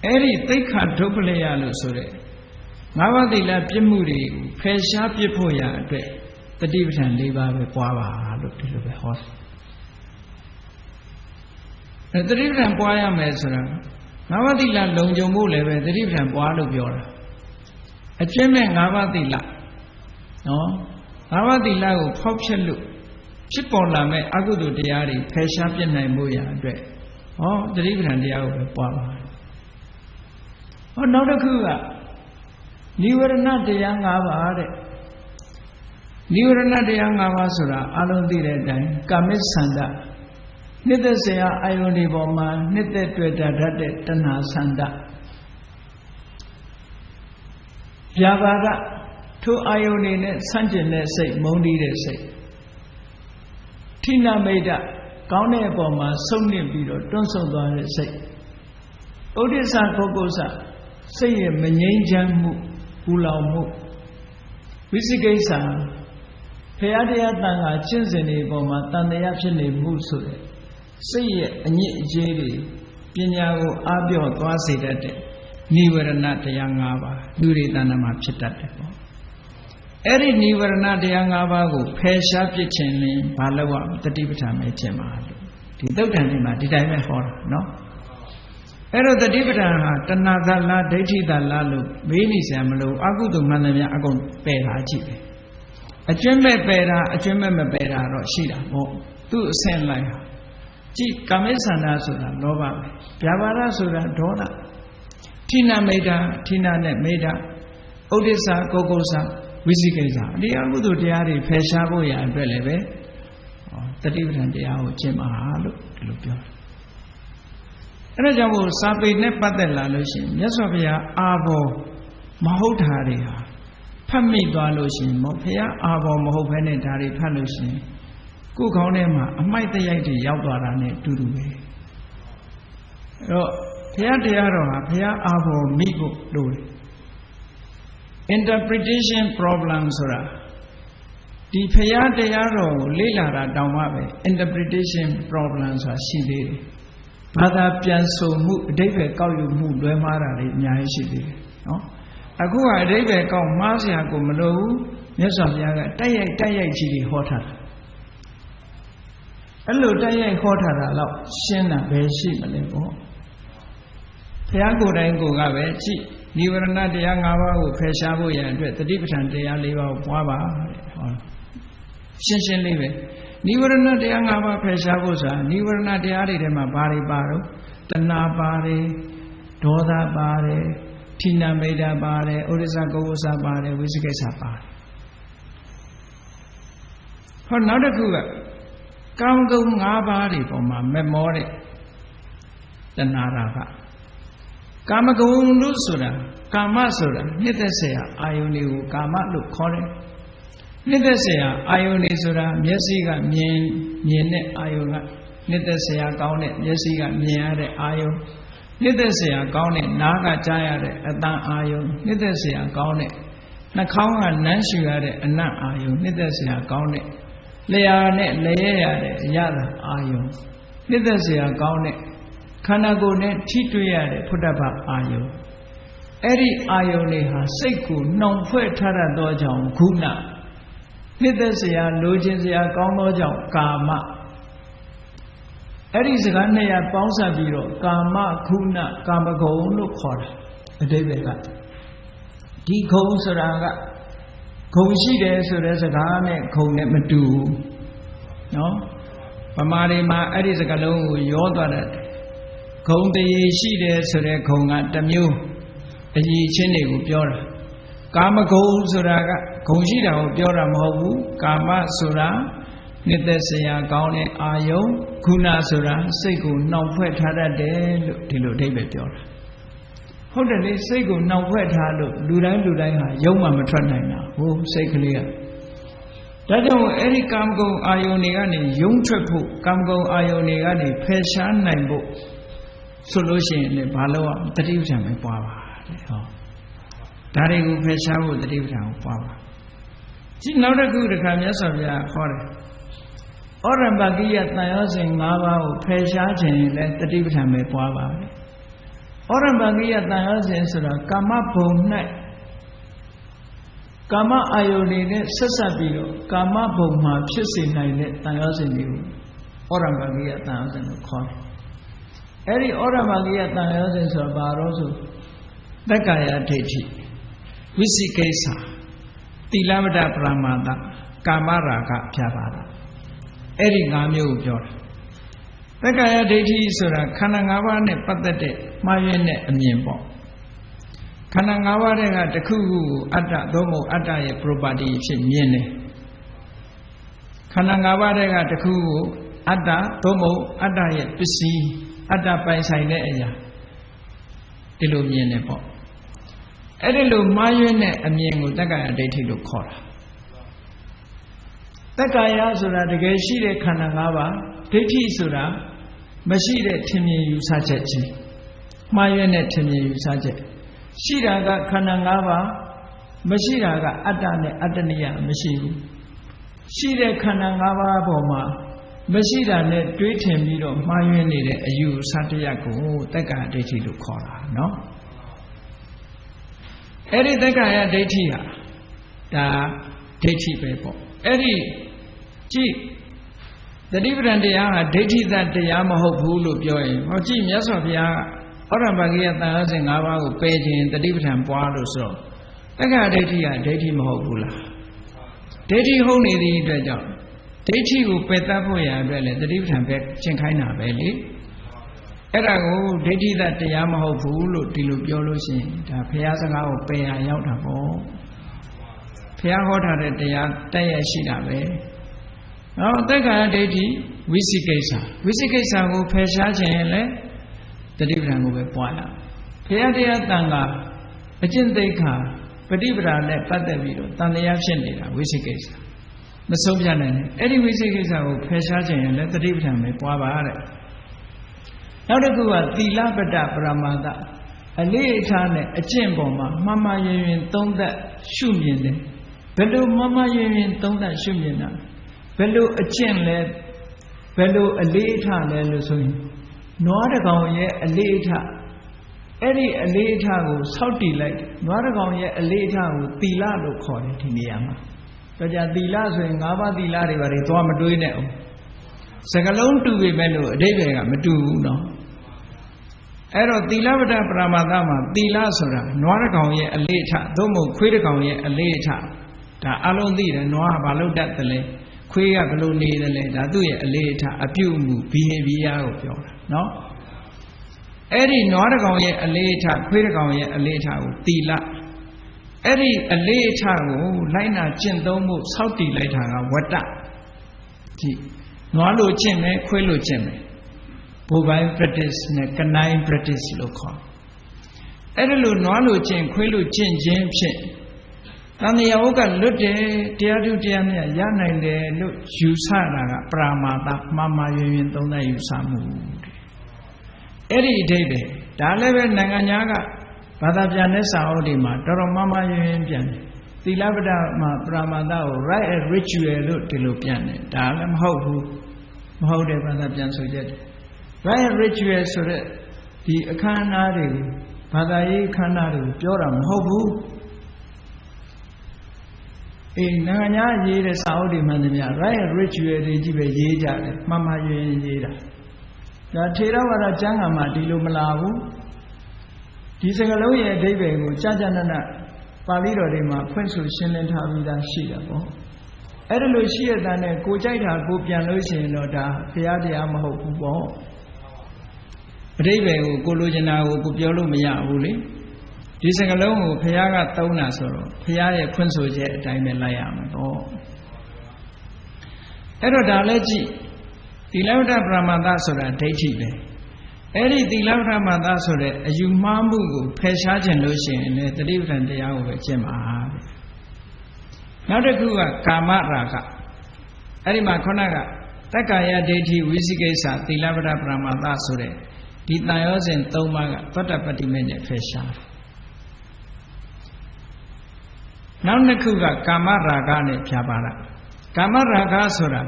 အဲ့ဒီသိက္ခာဒုပ္ပလယလို့ဆိုတဲ့ငါးပါးသီလပြစ်မှုတွေကိုဖယ်ရှားပြစ်ဖို့ရအတွက်တတိပဋ္ဌာန်၄ပါးပဲပွားပါလို့ဒီလိုပဲဟောတယ်တတိပဋ္ဌာန်ပွားရမယ်ဆိုတာငါးပါးသီလလုံခြုံဖို့လည်းပဲတတိပဋ္ဌာန်ပွားလို့ပြောတာအကျင့်မဲ့ငါးပါးသီလနော်ငါးပါးသီလကိုဖောက်ဖျက်လို့ဖြစ်ပေါ်လာမဲ့အကုသိုလ်တရားတွေဖယ်ရှားပြစ်နိုင်ဖို့ရအတွက်ဟောတတိပဋ္ဌာန်တရားကိုပဲပွားပါဟောနောက်တစ်ခုကနိဝရဏတရား၅ပါးတဲ့နိဝရဏတရား၅ပါးဆိုတာအလုံးသိတဲ့အတိုင်းကာမိသန္တာနှစ်သက်စရာအာယုန်ဒီပေါ်မှာနှစ်သက်တွေ့တာတတ်တဲ့တဏှာသန္တာဗျာပါဒထိုအာယုန်နေနဲ့ဆန့်ကျင်တဲ့စိတ်မုန်းတီးတဲ့စိတ်ထိနာမိတ်ကောင်းတဲ့အပေါ်မှာဆုံးနစ်ပြီးတော့တွန်းဆုတ်သွားတဲ့စိတ်ဥဒိစ္စပုဂ္ဂိုလ်စိတ်ရဲ့မငြိမ်းချမ်းမှုပူလောင်မှုဝိသိကိစ္စဘုရားတရားတန်ခါကျင့်စဉ်တွေအပေါ်မှာတန်တရားဖြစ်နေမှုဆိုတဲ့စိတ်ရဲ့အညစ်အကြေးတွေပညာကိုအားပြော့သွားစေတတ်တဲ့နိဝရဏတရား၅ပါးလူတွေတဏ္ဍာမှာဖြစ်တတ်တယ်ပေါ့အဲ့ဒီနိဝရဏတရား၅ပါးကိုဖယ်ရှားပစ်ခြင်းလင်ဘာလို့ရတတိပဋ္ဌာန်ပဲကျင့်ပါလို့ဒီသုတ်တန်ဒီမှာဒီတိုင်းပဲဟောတာနော်အဲ့တော့တတိပဋ္ဌာန်ဟာတဏှာသလားဒိဋ္ဌိသလားလို့မေးနေစရာမလိုအကုသိုလ်မှန်သမျှအကုန်ပယ်ထားကြည့်ပဲအကျွမ်းမဲ့ပယ်တာအကျွမ်းမဲ့မပယ်တာတော့ရှိတာပေါ့သူ့အဆင့်လိုက်ဟာကြည့်ကာမိသန္တာဆိုတာလောဘပဲဗျာပါဒဆိုတာဒေါသထိနာမိတ်တာထိနာနဲ့မိတ်တာဥဒိစ္စကုက္ကုစ္စဝိသိကိစ္စဒီအကုသိုလ်တရားတွေဖယ်ရှားဖို့ရအတွက်လည်းပဲတတိပဋ္ဌာန်တရားကိုကျင့်ပါလို့ဒီလိုပြောတယ်အဲ့ဒါကြောင့်မို့စာပေနဲ့ပတ်သက်လာလို့ရှိရင်မြတ်စွာဘုရားအာဘောမဟုတ်တာတွေဟာဖတ်မိသွားလို့ရှိရင်ဘုရားအာဘောမဟုတ်ဘဲနဲ့ဒါတွေဖတ်လို့ရှိရင်ကိုယ်ခေါင်းထဲမှာအမိုက်တရိုက်တွေရောက်သွားတာနဲ့တူတူပဲအဲ့တော့ဘုရားတရားတော်ဟာဘုရားအာဘောမိဖို့လိုတယ် interpretation problem ဆိုတာဒီဘုရားတရားတော်ကိုလေ့လာတာတောင်မှပဲ interpretation problem ဆိုတာရှိသေးတယ်ဘာသာပြန်ဆိုမှုအဓိပ္ပာယ်ကောက်ယူမှုလွဲမှားတာတွေအများကြီးရှိသေးတယ်နော်အခုကအဓိပ္ပာယ်ကောက်မှားစရာကိုမလိုဘူးမြတ်စွာဘုရားကတိုက်ရိုက်ကြီးတွေဟောထားတာအဲ့လိုတိုက်ရိုက်ဟောထားတာတော့ရှင်းတာပဲရှိမလဲပေါ့ဘုရားကိုယ်တိုင်ကိုယ်ကပဲကြည့်နိဝရဏတရား၅ပါးကိုဖယ်ရှားဖို့ရန်အတွက်တတိပဋ္ဌာန်တရား၄ပါးကိုပွားပါတဲ့ဟောရှင်းရှင်းလေးပဲနိဝရဏတရား၅ပါးဖယ်ရှားဖို့ဆိုတာနိဝရဏတရားတွေထဲမှာဘာတွေပါတော့တဏှာပါတယ်ဒေါသပါတယ်ထိနာမိတ်တာပါတယ်ဥဒိစ္စကုက္ကုစ္စပါတယ်ဝိသိကိစ္စပါတယ်ဟောနောက်တစ်ခုကကာမဂုဏ်၅ပါးတွေပေါ်မှာမမောတဲ့တဏှာရာကကာမဂုဏ်လို့ဆိုတာကာမဆိုတာနှစ်သက်เสียအာယုန်တွေကိုကာမလို့ခေါ်တယ်နှစ်သက်เสียအာယုန်တွေဆိုတာမျက်စိကမြင်တဲ့အာယုန်ကနှစ်သက်เสียကောင်းတဲ့မျက်စိကမြင်ရတဲ့အာယုန်နှစ်သက်เสียကောင်းတဲ့နားကကြားရတဲ့အသံအာယုန်နှစ်သက်เสียကောင်းတဲ့နှာခေါင်းကနမ်းရှူရတဲ့အနံ့အာယုန်နှစ်သက်เสียကောင်းတဲ့လျှာနဲ့လျက်ရတဲ့အရသာအာယုန်နှစ်သက်เสียကောင်းတဲ့ခန္ဓာကိုယ်နဲ့ထိတွေ့ရတဲ့ဖုဒ္ဓဘာအာယုန်အဲ့ဒီအာယုန်တွေဟာစိတ်ကိုနှောင်ဖွဲ့ထားတတ်သောကြောင့်ဂုဏနှစ်သက်เสียလိုချင်เสียကောင်းသောကြောင့်ကာမအဲ့ဒီစကားနှစ်ရပေါင်းစပ်ပြီးတော့ကာမဂုဏကာမဂုဏ်လို့ခေါ်တာအဓိပ္ပာယ်ကဒီဂုဏ်ဆိုတာကဂုဏ်ရှိတယ်ဆိုတဲ့စကားနဲ့ဂုဏ်နဲ့မတူဘူးနော်ဗမာတွေမှာအဲ့ဒီစကားလုံးကိုရောသွားတယ်ဂုံတရေရှိတယ်ဆိုတဲ့ဂုံကတစ်မျိုးအကြီးချင်းတွေကိုပြောတာကာမဂုံဆိုတာကဂုံရှိတာကိုပြောတာမဟုတ်ဘူးကာမဆိုတာနှစ်သက်စရာကောင်းတဲ့အာယုံခုနဆိုတာစိတ်ကိုနှောင်ဖွဲ့ထားတတ်တယ်လို့ဒီလိုအဓိပ္ပာယ်ပြောတာဟုတ်တယ်လေစိတ်ကိုနှောင်ဖွဲ့ထားလို့လူတိုင်းဟာယုံမှမထွက်နိုင်တာဟိုစိတ်ကလေးကဒါကြောင့်အဲ့ဒီကာမဂုံအာယုန်တွေကနေယုံထွက်ဖို့ကာမဂုံအာယုန်တွေကနေဖယ်ရှားနိုင်ဖို့ဆိုလို့ရှိရင်လည်းဘာလို့တတိပဋ္ဌာန်ပဲပွားပါတဲ့ဟောဒါတွေကိုဖယ်ရှားဖို့တတိပဋ္ဌာန်ကိုပွားပါကြည့်နောက်တစ်ခုတစ်ခါမြတ်စွာဘုရားဟောတယ် ဩရမကိယတန်ရောစဉ်၅ပါးကိုဖယ်ရှားခြင်းလဲတတိပဋ္ဌာန်ပဲပွားပါပဲဩရမကိယတန်ရောစဉ်ဆိုတာကာမဘုံ၌ကာမအာယုန်တွေနဲ့ဆက်ဆက်ပြီးတော့ကာမဘုံမှာဖြစ်စေနိုင်တဲ့တန်ရောစဉ်တွေကိုဩရမကိယတန်ရောစဉ်လို့ခေါ်တယ်အဲ့ဒီဩရမကိယတန်ရောစဉ်ဆိုတာဘာလို့ဆိုတက္ကာယဒိဋ္ဌိဝိသိကိစ္စသီလဝတ္တပရမာသကာမရာဂဖြာပါတာအဲ့ဒီ၅မျိုးကိုပြောတာတက္ကာယဒိဋ္ဌိဆိုတာခန္ဓာ၅ပါးနဲ့ပတ်သက်တဲ့မှားယွင်းတဲ့အမြင်ပေါ့ခန္ဓာ၅ပါးတဲ့ကတစ်ခုခုကိုအတ္တသို့မဟုတ်အတ္တရဲ့ property ဖြစ်မြင်တယ်ခန္ဓာ၅ပါးတဲ့ကတစ်ခုကိုအတ္တသို့မဟုတ်အတ္တရဲ့ပစ္စည်းအတ္တပိုင်ဆိုင်တဲ့အရာဒီလိုမြင်တယ်ပေါ့အဲ့ဒီလိုမှားယွင်းတဲ့အမြင်ကိုတက္ကာယဒိဋ္ဌိလို့ခေါ်တာတက္ကာယဆိုတာတကယ်ရှိတဲ့ခန္ဓာ၅ပါးဒိဋ္ဌိဆိုတာမရှိတဲ့ထင်မြင်ယူဆချက်ကြီးမှားယွင်းတဲ့ထင်မြင်ယူဆချက်ရှိတာကခန္ဓာ၅ပါးမရှိတာကအတ္တနဲ့အတ္တနိယမရှိဘူးရှိတဲ့ခန္ဓာ၅ပါးပေါ်မှာမရှိတာနဲ့တွေးထင်ပြီးတော့မှားယွင်းနေတဲ့အယူဆတရားကိုတက္ကာယဒိဋ္ဌိလို့ခေါ်တာနော်အဲ့ဒီတက္ကာယဒိဋ္ဌိဟာဒါဒိဋ္ဌိပဲပေါ့အဲ့ဒီကြည့်တတိပဋ္ဌာန်တရားဟာဒိဋ္ဌိသတရားမဟုတ်ဘူးလို့ပြောရင်ဟောကြည့်မြတ်စွာဘုရားဩရမကိယတန်ရောစဉ်၅ပါးကိုပယ်ခြင်းတတိပဋ္ဌာန်ပွားလို့ဆိုတော့တက္ကာယဒိဋ္ဌိဟာဒိဋ္ဌိမဟုတ်ဘူးလားဒိဋ္ဌိဟုတ်နေသည့်အတွက်ကြောင့်ဒိဋ္ဌိကိုပယ်တတ်ဖို့ရအတွက်လေတတိပဋ္ဌာန်ပဲရှင်းခိုင်းတာပဲလေအဲ့ဒါကိုဒိဋ္ဌိသတရားမဟုတ်ဘူးလို့ဒီလိုပြောလို့ရှိရင်ဒါဘုရားစကားကိုပယ်ရရောက်တာပေါ့ဘုရားဟောထားတဲ့တရားတက်ရရှိတာပဲနော်တက္ကာယဒိဋ္ဌိဝိသိကိစ္စဝိသိကိစ္စကိုဖယ်ရှားခြင်းလဲတတိပဋ္ဌာန်ကိုပဲပွားရဘုရားတရားတန်ခါအကျင့်သိက္ခာပฏิပဒါနဲ့ပတ်သက်ပြီးတော့တန်တရားဖြစ်နေတာဝိသိကိစ္စမဆုံးပြနိုင်နဲ့အဲ့ဒီဝိသိကိစ္စကိုဖယ်ရှားခြင်းလဲတတိပဋ္ဌာန်ပဲပွားပါတဲ့နောက်တစ်ခုကသီလပတ္တပရမာသအလေးအထားနဲ့အကျင့်ပေါ်မှာမှန်မှန်ရင်ရင်သုံးသပ်ရှုမြင်တယ်ဘယ်လိုမှန်မှန်ရင်ရင်သုံးသပ်ရှုမြင်တာဘယ်လိုအကျင့်လဲဘယ်လိုအလေးအထားလဲလို့ဆိုရင်နွားတစ်ကောင်ရဲ့အလေးအထားအဲ့ဒီအလေးအထားကိုဆောက်တည်လိုက်နွားတစ်ကောင်ရဲ့အလေးအထားကိုသီလလို့ခေါ်တယ်ဒီနေရာမှာတော့じゃသီလဆိုရင်၅ပါးသီလတွေပါတယ်သွားမတွေးနဲ့အောင်စကလုံးတူပေမဲ့လို့အဓိပ္ပာယ်ကမတူဘူးနော်အဲ့တော့သီလဝတ္တပရမာသမှာသီလဆိုတာနွားတစ်ကောင်ရဲ့အလေးအထားသို့မဟုတ်ခွေးတစ်ကောင်ရဲ့အလေးအထားဒါအလုံးသိတယ်နွားကဘာလို့တတ်တယ်လဲခွေးကဘယ်လိုနေတယ်လဲဒါသူ့ရဲ့အလေးအထားအပြုအမူ behavior ကိုပြောတာနော်အဲ့ဒီနွားတစ်ကောင်ရဲ့အလေးအထားခွေးတစ်ကောင်ရဲ့အလေးအထားကိုသီလအဲ့ဒီအလေးအထားကိုလိုက်နာကျင့်သုံးဖို့စောင့်တည်လိုက်တာကဝတ္တကြည့်နွားလိုကျင့်မယ်ခွေးလိုကျင့်မယ်ဘိုးပိုင်း practice နဲ့ကနိုင် practice လို့ခေါ်အဲ့ဒါလိုနွားလိုကျင့်ခွေးလိုကျင့်ခြင်းဖြင့်တန်တရားဝကလွတ်တယ်တရားထုတရားမြတ်ရနိုင်တယ်လို့ယူဆတာကပရာမာသမှားမှားယွင်းယွင်းသုံးသပ်ယူဆမှုအဲ့ဒီအဓိပ္ပာယ်ဒါလည်းပဲနိုင်ငံသားကဘာသာပြန်တဲ့စာအုပ်တွေမှာတော်တော်မှားမှားယွင်းယွင်းပြန်တယ်သီလပဒမှာပရာမာသကို right and ritual လို့ဒီလိုပြန်တယ်ဒါလည်းမဟုတ်ဘူးမဟုတ်တဲ့ဘာသာပြန်ဆိုချက်တွေ right and ritual ဆိုတဲ့ဒီအခမ်းအနားတွေကိုဘာသာရေးအခမ်းအနားတွေကိုပြောတာမဟုတ်ဘူးအေးနိုင်ငံသားရေးတဲ့စာအုပ်တွေမှန်တယ်များ right and ritual တွေကြီးပဲရေးကြတယ်မှားမှားယွင်းယွင်းရေးတာဒါထေရဝါဒကျမ်းဂန်မှာဒီလိုမလာဘူးဒီစကားလုံးရဲ့အဓိပ္ပာယ်ကိုကြာကြာနာနာပါဠိတော်တွေမှာဖွင့်ဆိုရှင်းလင်းထားပြီးသားရှိတာပေါ့အဲ့ဒါလို့ရှိရတဲ့နဲ့ကိုကြိုက်တာကိုပြန်လို့ရှိရင်တော့ဒါဘုရားတရားမဟုတ်ဘူးပေါ့အဓိပ္ပာယ်ကိုကိုလိုချင်တာကိုကိုပြောလို့မရဘူးလေဒီစကားလုံးကိုဘုရားကသုံးတာဆိုတော့ဘုရားရဲ့ဖွင့်ဆိုချက်အတိုင်းပဲလိုက်ရမှာပေါ့အဲ့တော့ဒါလည်းကြည့်သီလဝတ္တပရမာသဆိုတာဒိဋ္ဌိပဲအဲ့ဒီသီလဝတ္တပရမာသဆိုတဲ့အယူမှားမှုကိုဖယ်ရှားခြင်းလို့ရှိရင်လည်းတတိပဋ္ဌာန်တရားကိုပဲကျင့်ပါပဲနောက်တစ်ခုကကာမရာဂအဲ့ဒီမှာခုနကတက္ကာယဒိဋ္ဌိဝိသိကိစ္စသီလဝတ္တပရမာသဆိုတဲ့ဒီတန်ရောစဉ်၃ပါးကသောတပတ္တိမေနဲ့ဖယ်ရှားတယ်နောက်နှစ်ခုကကာမရာဂနဲ့ဖြာပါတာကာမရာဂဆိုတာ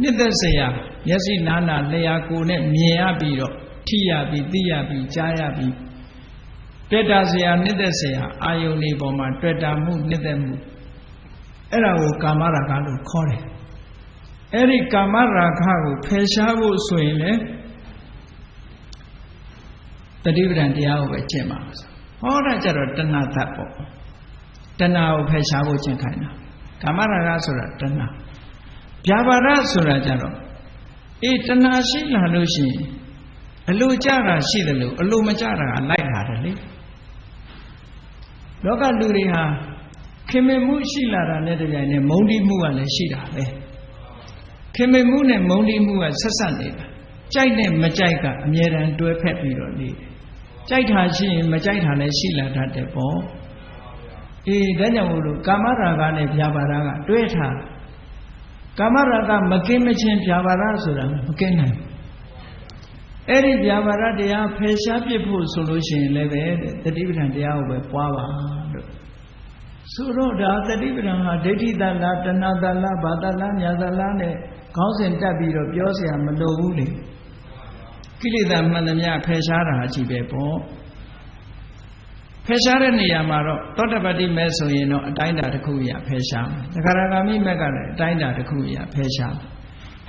နှစ်သက်စရာမျက်စိနားနာလျှာကိုယ်နဲ့မြင်ရပြီးတော့ထိရပြီးသိရပြီးကြားရပြီးတွေ့တာစရာနှစ်သက်စရာအာယုန်တွေပေါ်မှာတွေ့တာမှုနှစ်သက်မှုအဲ့ဒါကိုကာမရာဂလို့ခေါ်တယ်အဲ့ဒီကာမရာဂကိုဖယ်ရှားဖို့ဆိုရင်လေတတိပဒံတရားကိုပဲကျင့်ပါဟောတာကြတော့တဏှာသတ်ပေါ့တဏှာကိုဖယ်ရှားဖို့ကျင့်ခိုင်းတာကာမရာဂဆိုတာတဏှာဗျာပါဒဆိုတာကြတော့တဏှာရှိလာလို့ရှိရင်အလိုကြတာရှိတယ်လို့အလိုမကြတာလိုက်လာတယ်လေလောကလူတွေဟာခင်မင်မှုရှိလာတာနဲ့တပြိုင်နက်မုန်းတိမှုကလည်းရှိတာပဲခင်မင်မှုနဲ့မုန်းတိမှုကဆက်ဆက်နေတာကြိုက်နဲ့မကြိုက်ကအမြဲတမ်းတွဲဖက်ပြီးတော့နေတယ်ကြိုက်တာရှိရင်မကြိုက်တာလည်းရှိလာတတ်တယ်ပေါ့ဒါကြောင့်မို့လို့ကာမရာဂနဲ့ဗျာပါဒကတွဲထားကာမရာဂမကင်းမချင်းဗျာပါဒဆိုတာမကင်းနိုင်အဲ့ဒီဗျာပါဒတရားဖယ်ရှားပြစ်ဖို့ဆိုလို့ရှိရင်လည်းပဲတတိပဋ္ဌာန်တရားကိုပဲပွားပါလို့ဆိုတော့ဒါတတိပဋ္ဌာန်ဟာဒိဋ္ဌိတလားတဏှာတလားဘာတလားညာတလားနဲ့ခေါင်းစဉ်တက်ပြီးတော့ပြောเสียမလိုဘူးလေကိလေသာမှန်သမျှဖယ်ရှားတာအကြည့်ပဲပေါ့ဖယ်ရှားတဲ့နေရာမှာတော့သောတပတ္တိမဲဆိုရင်တော့အတိုင်းအတာတစ်ခုရဖယ်ရှားမယ်သဂရဂါမိမဲကလည်းအတိုင်းအတာတစ်ခုရဖယ်ရှားမယ်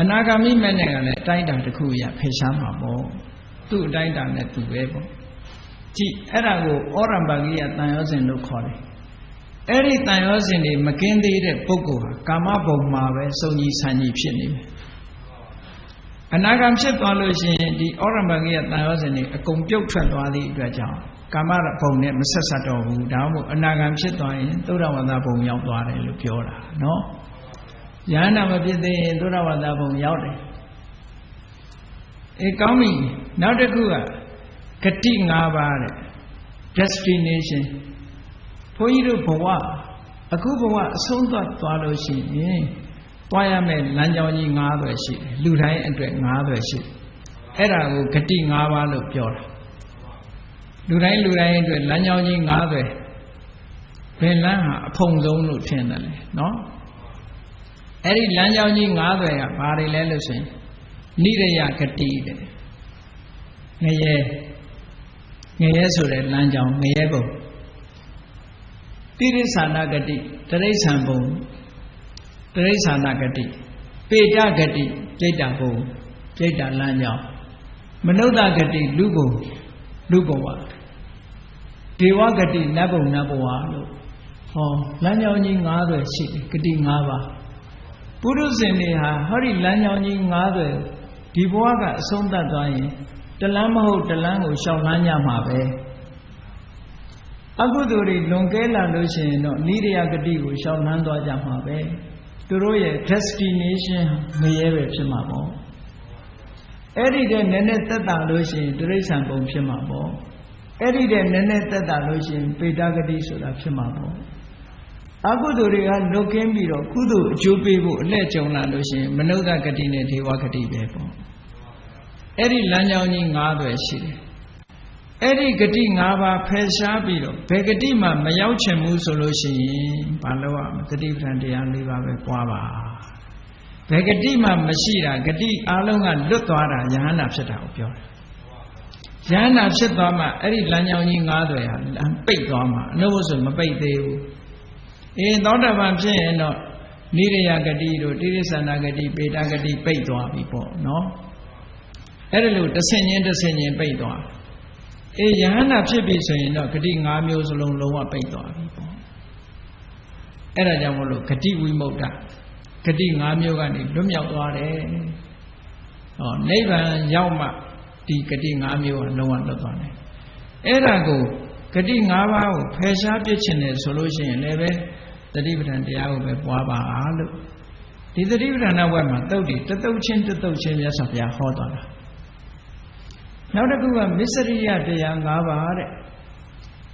အနာဂါမိမဲနဲ့ကလည်းအတိုင်းအတာတစ်ခုရဖယ်ရှားမှာပေါ့သူ့အတိုင်းအတာနဲ့သူပဲပေါ့ကြည့်အဲ့ဒါကိုဩရံပါကိယတန်ရောစဉ်လို့ခေါ်တယ်အဲ့ဒီတန်ရောစဉ်တွေမကင်းသေးတဲ့ပုဂ္ဂိုလ်ဟာကာမဘုံမှာပဲစုံကြီးဆန်းကြီးဖြစ်နေမယ်အနာဂံဖြစ်သွားလို့ရှိရင်ဒီဩရံပါကိယတန်ရောစဉ်တွေအကုန်ပြုတ်ထွက်သွားသည့်အတွက်ကြောင့်ကာမဘုံနဲ့မဆက်ဆက်တော့ဘူးဒါမှမဟုတ်အနာဂံဖြစ်သွားရင်သုဒ္ဓဝါဒဘုံရောက်သွားတယ်လို့ပြောတာနော်ယန္တာမဖြစ်သေးရင်သုဒ္ဓဝါဒဘုံရောက်တယ်ကောင်းပြီနောက်တစ်ခုကဂတိ၅ပါးတဲ့ destination ဘုန်းကြီးတို့ဘဝအခုဘဝအဆုံးသတ်သွားလို့ရှိရင်သွားရမယ်လမ်းကြောင်းကြီး၅သွယ်ရှိတယ်လူတိုင်းအတွက်၅သွယ်ရှိတယ်အဲ့ဒါကိုဂတိ၅ပါးလို့ပြောတာလူတိုင်းအတွက်လမ်းကြောင်းကြီး၅သွယ်ဘယ်လမ်းဟာအဖုံဆုံးလို့ထင်တယ်လေနော်အဲ့ဒီလမ်းကြောင်းကြီး၅သွယ်ကဘာတွေလဲလို့ဆိုရင်နိရယဂတိတဲ့ငရဲဆိုတဲ့လမ်းကြောင်းငရဲဘုံတိရိစ္ဆာနဂတိတရိစ္ဆာန်ဘုံတရိစ္ဆာနဂတိပေတဂတိပြိတ္တာဘုံပြိတ္တာလမ်းကြောင်းမနုဿဂတိလူဘုံလူဘဝဒေဝဂတိနတ်ဘုံနတ်ဘဝလို့ဟောလမ်းကြောင်းကြီး၅သွယ်ရှိတယ်ဂတိ၅ပါးပုရုဇဉ်တွေဟာဟောဒီလမ်းကြောင်းကြီး၅သွယ်ဒီဘဝကအဆုံးသတ်သွားရင်တလမ်းမဟုတ်တလမ်းကိုရှောင်လန်းကြမှာပဲအကုသိုလ်တွေလွန်ကဲလာလို့ရှိရင်တော့နိရယဂတိကိုရှောင်လန်းသွားကြမှာပဲသူတို့ရဲ့ destination မရဲပဲဖြစ်မှာပေါ့အဲ့ဒီတဲ့နည်းနည်းသက်သာလို့ရှိရင်တိရိစ္ဆာန်ဘုံဖြစ်မှာပေါ့အဲ့ဒီတဲ့နည်းနည်းသက်သာလို့ရှိရင်ပေတဂတိဆိုတာဖြစ်မှာပေါ့အကုသိုလ်တွေကလွတ်ကင်းပြီးတော့ကုသိုလ်အကျိုးပေးဖို့အလှည့်ကြုံလာလို့ရှိရင်မနုဿဂတိနဲ့ဒေဝဂတိပဲပေါ့အဲ့ဒီလမ်းကြောင်းကြီး၅သွယ်ရှိတယ်အဲ့ဒီဂတိ၅ပါးဖယ်ရှားပြီးတော့ဘယ်ဂတိမှမရောက်ချင်ဘူးဆိုလို့ရှိရင်ဘာလို့ရမလဲတတိပဋ္ဌာန်တရား၄ပါးပဲပွားပါဘယ်ဂတိမှမရှိတာဂတိအလုံးကလွတ်သွားတာယဟန္တာဖြစ်တာကိုပြောတယ်ယဟန္တာဖြစ်သွားမှအဲ့ဒီလမ်းကြောင်းကြီး၅သွယ်ဟာပိတ်သွားမှာအနုဘုဆိုမပိတ်သေးဘူးသောတာပန်ဖြစ်ရင်တော့နိရယဂတိတို့တိရိစ္ဆာနဂတိပေတဂတိပိတ်သွားပြီပေါ့နော်အဲ့ဒါလို့တစ်ဆင့်ချင်းပိတ်သွားယဟန္တာဖြစ်ပြီဆိုရင်တော့ဂတိ၅မျိုးစလုံးလုံးဝပိတ်သွားပြီပေါ့အဲ့ဒါကြောင့်မို့လို့ဂတိဝိမု ക്ത ဂတိ၅မျိုးကနေလွတ်မြောက်သွားတယ်နိဗ္ဗာန်ရောက်မှဒီဂတိ၅မျိုးကလုံးဝလွတ်သွားတယ်အဲ့ဒါကိုဂတိ၅ပါးကိုဖယ်ရှားပြစ်ခြင်းတယ်ဆိုလို့ရှိရင်လည်းပဲတတိပဋ္ဌာန်တရားကိုပဲပွားပါလို့ဒီတတိပဋ္ဌာန်ဘက်မှာတုတ်တည်တတုတ်ချင်းမြတ်စွာဘုရားဟောသွားတာနောက်တစ်ခုကမစ္စရိယတရား၅ပါးတဲ့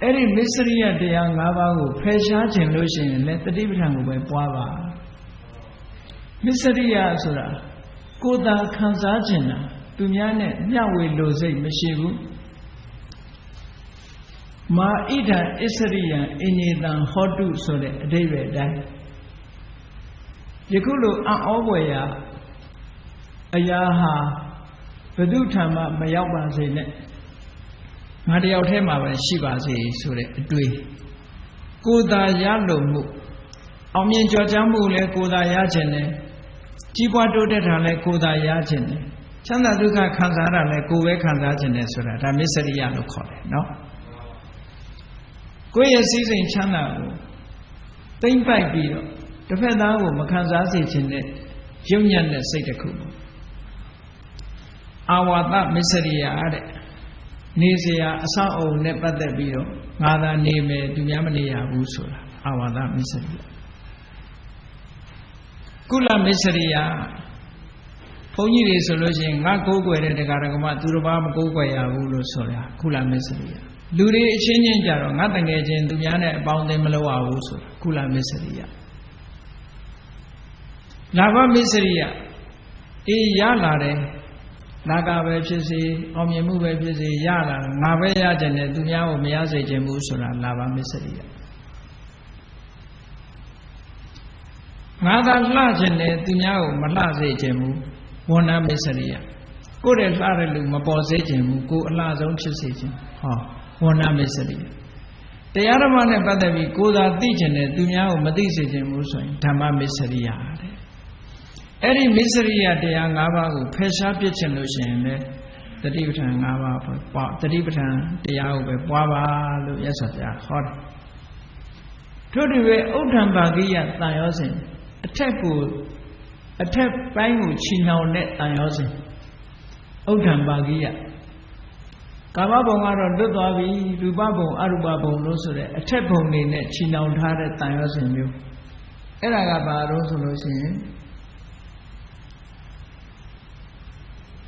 အဲ့ဒီမစ္စရိယတရား၅ပါးကိုဖယ်ရှားခြင်းလို့ရှိရင်လည်းတတိပဋ္ဌာန်ကိုပဲပွားပါမစ္စရိယဆိုတာကိုယ်သာခံစားခြင်းတာသူများနဲ့မျှဝေလို့စိတ်မရှိဘူးမာဣဒံအစ္စရိယံအညေတံဟောတုဆိုတဲ့အဓိပ္ပာယ်တိုင်းယခုလိုအံ့ဩဖွယ်ရာ Ayaha Padutama Mayabazine Madia Tema Shivazi Sure Dui Kuda Yalumu Amin Jojamule Kuda Yajene Jibuado de Kuda Yajene Chanda Duka Kanzara le Kuwe Kanzajene Sura, the misery Yalo Kore, no? Goya season Chana Think by Bido, the Feda Makanzazi in it, Union the Sitaku. Our that misery ade Nizia Sao Nepa de Bido, Mother Neme Dunyamania Usura, our that misery. Kula misery. Only resolution, not go where the Garagama, Turubam, go where Ulu Soya, Kula Miseria. Luri changing Jaro, nothing agent, Dumiana, bound them Loa Uso, Kula Miseria. Lava Miseria, E Yalare, Naga Vepsi, Omimu Vepsi, Yala, Navaya Jane, Dunia, Miaze Jemusura, Lava Miseria. Nada Lajane, Dunia, Malaze Jemu. Wona miseria. Go to Laralu, Mabosage, go Lazon Chisation. Wona miseria. The other one about the Goda Dijan, Dunya, Madisage, Musa, Tama miseria. Any miseria, the young Ava, Pesha Pitchin Lucian, the Divitan Ava, the Divitan, the Yahweh, Baba, yes, hot. To the way, Otambagia, Thiosin, a temple. A tap bang chino net Thiosin. Otam Bagia Kababon Lubavi, Lubabo, Arubabo, Rosare, a tap only net chino had Thiosin you. Eragaba Rosolution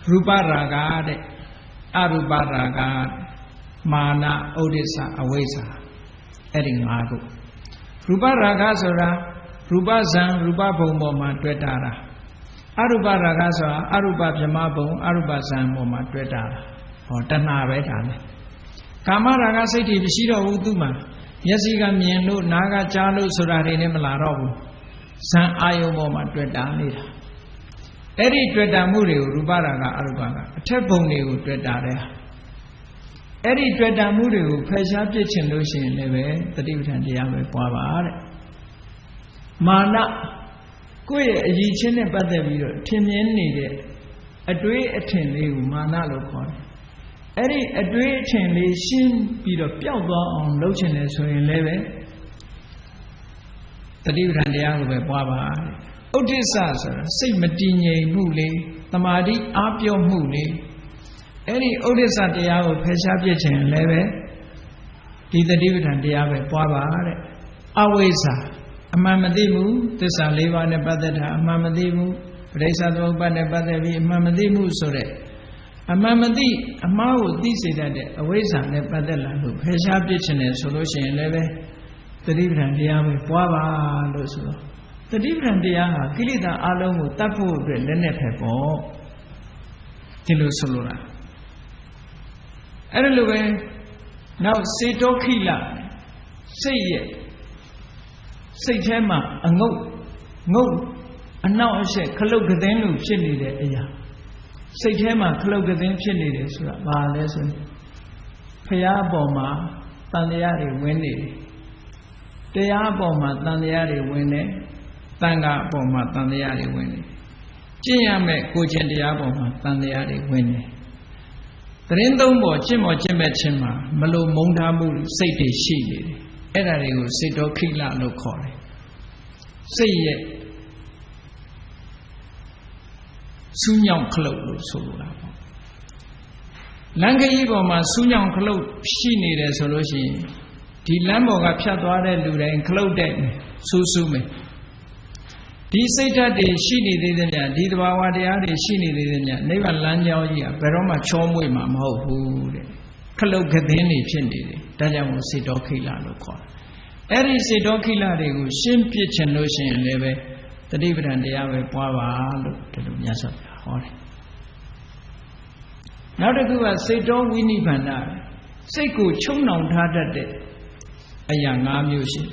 Ruba Ragade, Aruba Ragad, Mana, Odessa, Awesa, Edding Mago. Ruba Ragazora. Ruba Zan, Ruba Bomoma, Dredara. Aruba Ragaza, Aruba Jamabo, Aruba Zan Moma, Dredara. Or Dana Redane. Kama Ragasiti, Vishiro Uduma. Yasiga Mienu, Naga Jalu, Surari Nemalarobu. San Ayo Moma, Dredalida. Eri Dredamuri, Rubaraga, Arubaga. Teponi, Dredarea. Eri Dredamuri, Pesha Pitchin Lucian, Neve, the Divitan Diame Pava. Mana Quay a Yichin and Badavio, Timian needed a dray attending Mana local. Eddie a dray attending Shin beat of Piauba on Lochiness or in Leve. The Divitan de Baba. Odessa, say Medine Mule, Tamadi, Apio Mule. Eddie Odessa de Avo Peshapic and Leve. Did the Divitan de Baba. Awesa. Mamadimu, this are Leva Nebadata, Mamadimu, Resa Doba Nebadavi, Mamadimu Sore. A Mamadi, a Mao, this is that Awesa Nebadella, who has a bitchin solution leve, the different Diamu, Puava, Luso. The different Dia, Kilida Alomu, Tapu, Lenepepo, Tilusula. Anyway, now say Dokila, say it. Say Tema, a no, and now I say, Kalogazenu, Chili de Aya. Say Tema, Kalogazin Chili de Sura, lesson. Paya Boma, Tandiari Winnie. Dea Boma, Tandiari Winnie. Tanga Boma, Tandiari Winnie. Chiame, Kujendia Boma, Tandiari Winnie. The Rindombo, Chimo Chimechima, Malo Mondamu, Sati Shili. Erarigo, Sito Kila no Kore. Say it. Sunyang Klo, Solula. Langa Igoma, Sunyang Klo, she needed a solution. The Lambo Piatware Luda and Clode, Susume. The Sata de she needed in the Diva de she needed in the Never Lanya, Peroma Chomwe Mamma. Kalokadini Chindi, Dajamu Sidokila local. Eri Sidokila, who shim pitch and lotion leve, the dividend the Ave Pava look to the Yasa. Now to do a Sido Winnie Panda, Seku Chunong Tata de a young music.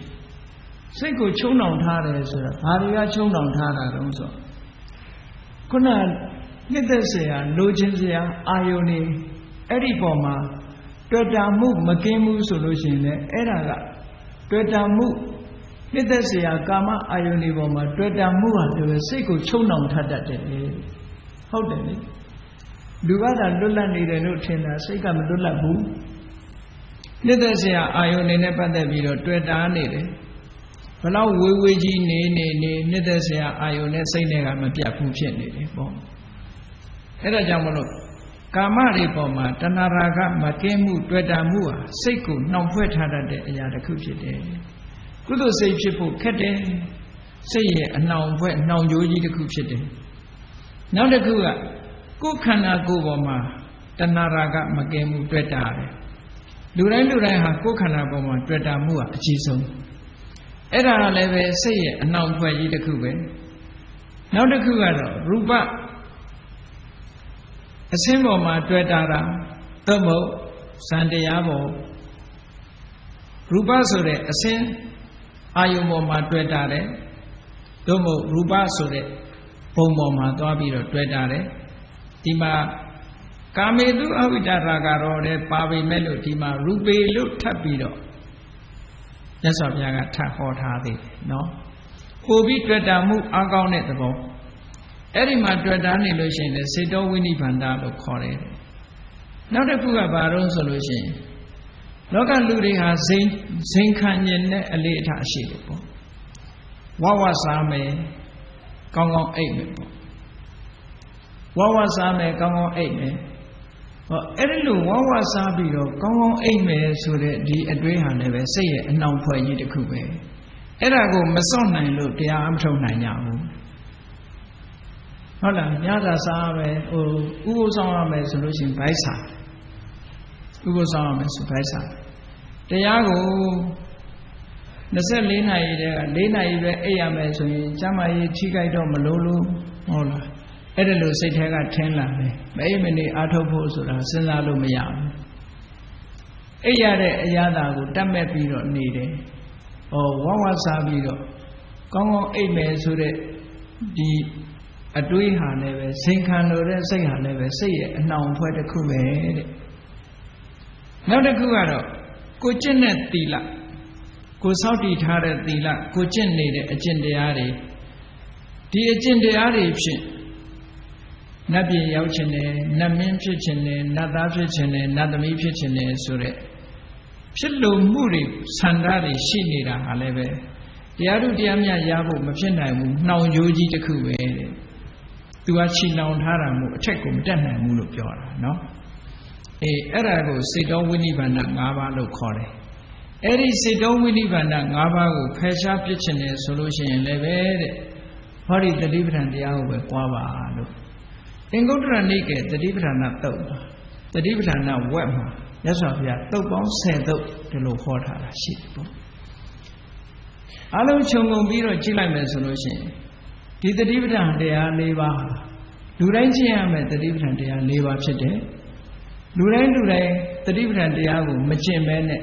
Seku Chunong Tata is a Aria Chunong Tata also. Kuna နှစ်သက်เสียလိုချင်เสียအာယုန်နေအဲ့ဒီပေါ်မှာတွေ့တာမှုမကင်းဘူးဆိုလို့ရှိရင်လည်းအဲ့ဒါကတွေ့တာမှုနှစ်သက်เสียကာမအာယုန်ဒီပေါ်မှာတွေ့တာမှုဟာလည်းစိတ်ကိုချုံနှောင်ထတတ်တယ်ဟုတ်တယ်လေလူကသာလွတ်လပ်နေတယ်လို့ထင်တာစိတ်ကမလွတ်လပ်ဘူးနှစ်သက်เสียအာယုန်နေနဲ့ပတ်သက်ပြီးတော့တွေ့တာနေတယ်ဘလောက်ဝေးဝေးကြီးနေနှစ်သက်เสียအာယုန်နဲ့စိတ်နဲ့ကမပြတ်ဘူးဖြစ်နေတယ်ပေါ့အဲ့ဒါကြောင့်မလို့ကာမတွေပေါ်မှာတဏှာရာဂမကင်းမှုတွေ့တာမှုဟာစိတ်ကိုနှောင်ဖွဲ့ထားတတ်တဲ့အရာတစ်ခုဖြစ်တယ်ကုသိုလ်စိတ်ဖြစ်ဖို့ခက်တယ်စိတ်ရဲ့အနှောင်ဖွဲ့နှောင်ကြိုးကြီးတစ်ခုဖြစ်တယ်နောက်တစ်ခုကကိုယ်ခန္ဓာကိုယ်ပေါ်မှာတဏှာရာဂမကင်းမှုတွေ့တာတယ်လူတိုင်းဟာကိုယ်ခန္ဓာပေါ်မှာတွေ့တာမှုဟာအကြီးဆုံးအဲ့ဒါလည်းပဲစိတ်ရဲ့အနှောင်ဖွဲ့ကြီးတစ်ခုပဲနောက်တစ်ခုကတော့ရူပအစင်းပေါ်မှာတွေ့တာသို့မဟုတ်ဇန်တရားပေါ်ရူပဆိုတဲ့အစင်းအာယုံပေါ်မှာတွေ့တာတယ်သို့မဟုတ်ရူပဆိုတဲ့ဘုံပေါ်မှာသွားပြီးတော့တွေ့တာတယ်ဒီမှာကာမေတုအဝိတ္တရာဂရောတဲ့ပါပေမဲ့လို့ဒီမှာရူပေလို့ထပ်ပြီးတော့မြတ်စွာဘုရားကထပ်ဟောထားသေးတယ်နော်ပို့ပြီးတွေ့တာမှုအကောင်းတဲ့သဘောအဲ့ဒီမှာတွေ့တာနေလို့ရှိရင်စေတောဝိနိဗ္ဗာန်လို့ခေါ်တယ်နောက်တစ်ခုကဘာလို့ဆိုလို့ရှိရင်လောကလူတွေဟာဇိမ်ခံကျင်တဲ့အလေးအထားရှိတယ်ပေါ့ဝဝစားမယ်ကောင်းကောင်းအိပ်မယ်ပေါ့ဝဝစားမယ်ကောင်းကောင်းအိပ်မယ်ဟောအဲ့ဒီလိုဝဝစားပြီးတော့ကောင်းကောင်းအိပ်မယ်ဆိုတဲ့ဒီအတွေးဟာလည်းပဲစိတ်ရဲ့အနှောင်ဖွဲ့ကြီးတစ်ခုပဲအဲ့ဒါကိုမစွန့်နိုင်လို့တရားအမထုတ်နိုင်ကြဘူးဟုတ်လားညစာစားမယ်ဥပုသ်ဆောင်ရမယ်ဆိုလို့ရှိရင်ဗိုက်စာဥပုသ်ဆောင်ရမယ်ဆိုဗိုက်စာတရားကို24နာရီတည်းက4နာရီပဲအိပ်ရမယ်ဆိုရင်ကျမကြီးထိခိုက်တော့မလို့ဟုတ်လားအဲ့ဒါလို့စိတ်ထဲကထင်းလာတယ်မအိပ်မနေအားထုတ်ဖို့ဆိုတာစဉ်းစားလို့မရဘူးအိပ်ရတဲ့အရာသာကိုတတ်မဲ့ပြီးတော့နေတယ်ဝဝစားပြီးတော့ကောင်းကောင်းအိပ်မယ်ဆိုတဲ့ဒီအတွေးဟာလည်းပဲစိန်ခံလို့တဲ့စိတ်ဟာလည်းပဲစိတ်ရဲ့အနှောင်ဖွဲ့တစ်ခုပဲတဲ့နောက်တစ်ခုကတော့ကိုကျင့်တဲ့သီလကိုစောင့်တည်ထားတဲ့သီလကိုကျင့်နေတဲ့အကျင့်တရားတွေဒီအကျင့်တရားတွေဖြင့်နတ်ပြည်ရောက်ခြင်းနဲ့နတ်မင်းဖြစ်ခြင်းနဲ့နတ်သားဖြစ်ခြင်းနဲ့နတ်သမီးဖြစ်ခြင်းနဲ့ဆိုတဲ့ဖြစ်လို့မှုတွေဆန္ဒတွေရှိနေတာဟာလည်းပဲတရားတို့တရားမြတ်ရဖို့မဖြစ်နိုင်ဘူးနှောင်ကြိုးကြီးတစ်ခုပဲတဲ့သူကချီနှောင်ထားတာမို့အထက်ကိုမတက်နိုင်ဘူးလို့ပြောတာနော်အဲ့ဒါကိုစေတောဝိနိဗ္ဗာန်၅ပါးလို့ခေါ်တယ်အဲ့ဒီစေတောဝိနိဗ္ဗာန်၅ပါးကိုဖယ်ရှားပြစ်ခြင်းနဲ့ဆိုလို့ရှိရင်လည်းပဲတဲ့ဟောဒီတတိပဋ္ဌာန်တရားကိုပဲပွားပါလို့အင်္ဂုတ္တရနိကေတတိပဋ္ဌာန်သုတ်တတိပဋ္ဌာန်ဝက်မှာမြတ်စွာဘုရားသုတ်ပေါင်း10သုတ်ဒီလိုဟောထားတာရှိတယ်ပေါ့အလုံးခြုံငုံပြီးတော့ကြည့်လိုက်မယ်ဆိုလို့ရှိရင်ဒီတတိပဋ္ဌာန်တရား၄ပါးဟာလူတိုင်းကျင့်ရမယ်တတိပဋ္ဌာန်တရား၄ပါးဖြစ်တယ်လူတိုင်းတတိပဋ္ဌာန်တရားကိုမကျင့်ဘဲနဲ့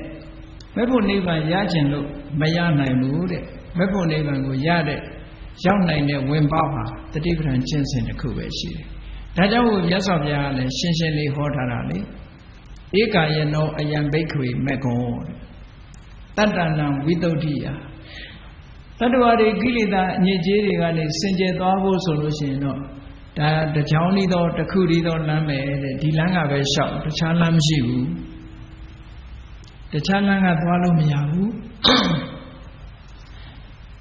မဲ့ဖို့နိဗ္ဗာန်ရကျင်လို့မရနိုင်ဘူးတဲ့မဲ့ဖို့နိဗ္ဗာန်ကိုရတဲ့ရောက်နိုင်တဲ့ဝင်ပေါက်ဟာတတိပဋ္ဌာန်ကျင့်စဉ်တစ်ခုပဲရှိတယ်ဒါကြောင့်မြတ်စွာဘုရားကလည်းရှင်းရှင်းလေးဟောထားတာလေဧကာယနောအယံဘိက္ခွေမေကောတတ္တနံဝိတုဒ္ဓိယတတ္တဝါတွေကိလေသာအညစ်အကြေးတွေကနေစင်ကြယ်သွားဖို့ဆိုလို့ရှိရင်တော့ဒါတကြောင်ဤသောတစ်ခုဤသောလမ်းပဲတဲ့ဒီလမ်းကပဲလျှောက်တခြားလမ်းမရှိဘူးတခြားလမ်းကသွားလို့မရဘူး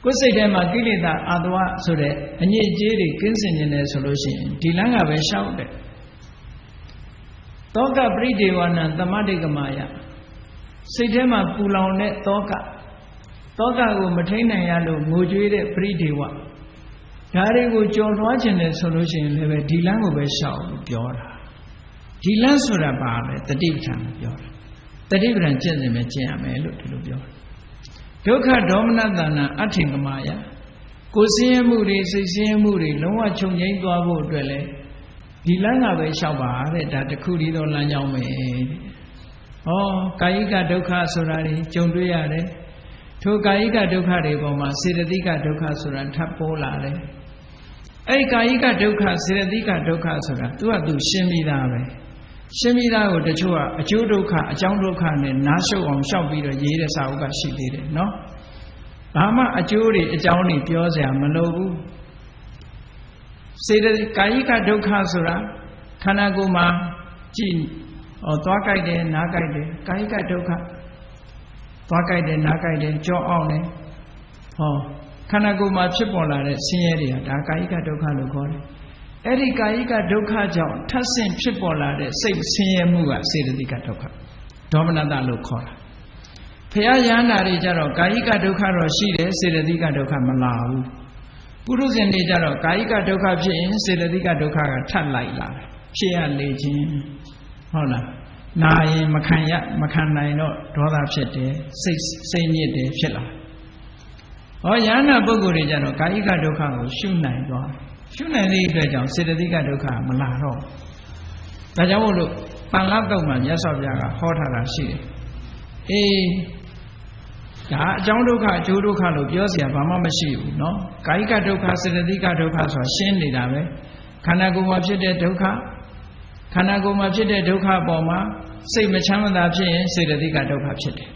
ကိုယ်စိတ်ထဲမှာကိလေသာအာတဝဆိုတဲ့အညစ်အကြေးတွေကင်းစင်နေတယ်ဆိုလို့ရှိရင်ဒီလမ်းကပဲလျှောက်တယ်တောကပရိဒေဝနံသမတိကမာယစိတ်ထဲမှာပူလောင်တဲ့တောကကိုမထိန်နိုင်ရလို့ငိုကြွေးတဲ့ပရိဒေဝဒါတွေကိုကြော်လွှားခြင်းနဲ့ဆိုလို့ရှိရင်လည်းပဲဒီလမ်းကိုပဲလျှောက်လို့ပြောတာဒီလမ်းဆိုတာပါပဲတတိပဋ္ဌာန်ကိုပြောတာတတိပဋ္ဌာန်ကျင့်စဉ်ပဲကျင့်ရမယ်လို့ဒီလိုပြောတာဒုက္ခဒေါမနတနာအထင်ကမာယကိုယ်ဆင်းရဲမှုတွေစိတ်ဆင်းရဲမှုတွေလုံးဝချုပ်ငြိမ်းသွားဖို့အတွက်လည်းဒီလမ်းကပဲလျှောက်ပါတဲ့ဒါတခုတည်းသောလမ်းကြောင်းပဲတဲ့ဟောကာယိကဒုက္ခဆိုတာတွေကြုံတွေ့ရတယ်ထိုကာယိကဒုက္ခတွေပေါ်မှာစေတသိကဒုက္ခဆိုတာထပ်ပေါ်လာတယ် အဲ့ကာယိကဒုက္ခစေတသိကဒုက္ခဆိုတာသူကသူရှင်းပြီးသားပဲရှင်းပြီးသားကိုတချို့ကအကျိုးဒုက္ခအကြောင်းဒုက္ခနဲ့နားရှုပ်အောင်ရှောက်ပြီးတော့ရေးတဲ့စာအုပ်ကရှိသေးတယ်နော်ဘာမှအကျိုးတွေအကြောင်းတွေပြောစရာမလိုဘူးစေတကာယိကဒုက္ခဆိုတာခန္ဓာကိုယ်မှာကြည်သွားကြိုက်တယ်နားကြိုက်တယ်ကာယိကဒုက္ခသွားကြိုက်တယ်နားကြိုက်တယ်ကြောအောင်တယ်ခန္ဓာကိုယ်မှာဖြစ်ပေါ်လာတဲ့ဆင်းရဲတွေကဒါကာယိကဒုက္ခလို့ခေါ်တယ်အဲ့ဒီကာယိကဒုက္ခကြောင့်ထပ်ဆင့်ဖြစ်ပေါ်လာတဲ့စိတ်ဆင်းရဲမှုကစေတသိကဒုက္ခဒေါမနတလို့ခေါ်တာဘုရားယန္တာတွေကြတော့ကာယိကဒုက္ခတော့ရှိတယ်စေတသိကဒုက္ခမလာဘူးပုရုဇဉ်တွေကြတော့ကာယိကဒုက္ခဖြစ်ရင်စေတသိကဒုက္ခကထပ်လိုက်လာတယ်ဖြစ်ရလေခြင်းဟုတ်လားနာရင်မခံနိုင်တော့ဒေါသဖြစ်တယ်စိတ်ညစ်တယ်ဖြစ်လာယန္တာပုဂ္ဂိုလ်တွေကြတော့ကာယိကဒုက္ခကိုရှုနိုင်သွားရှုနိုင်တဲ့အတွက်ကြောင့်စေတသိကဒုက္ခမလာတော့ဒါကြောင့်မို့လို့ပန်လတ်တုံမှာမြတ်စွာဘုရားကဟောထားတာရှိတယ်ဒါအကြောင်းဒုက္ခအကျိုးဒုက္ခလို့ပြောစရာဘာမှမရှိဘူးเนาะကာယိကဒုက္ခစေတသိကဒုက္ခဆိုတာရှင်းနေတာပဲခန္ဓာကိုယ်မှာဖြစ်တဲ့ဒုက္ခခန္ဓာကိုယ်မှာဖြစ်တဲ့ဒုက္ခအပေါ်မှာစိတ်မချမ်းသာဖြစ်ရင်စေတသိကဒုက္ခဖြစ်တယ်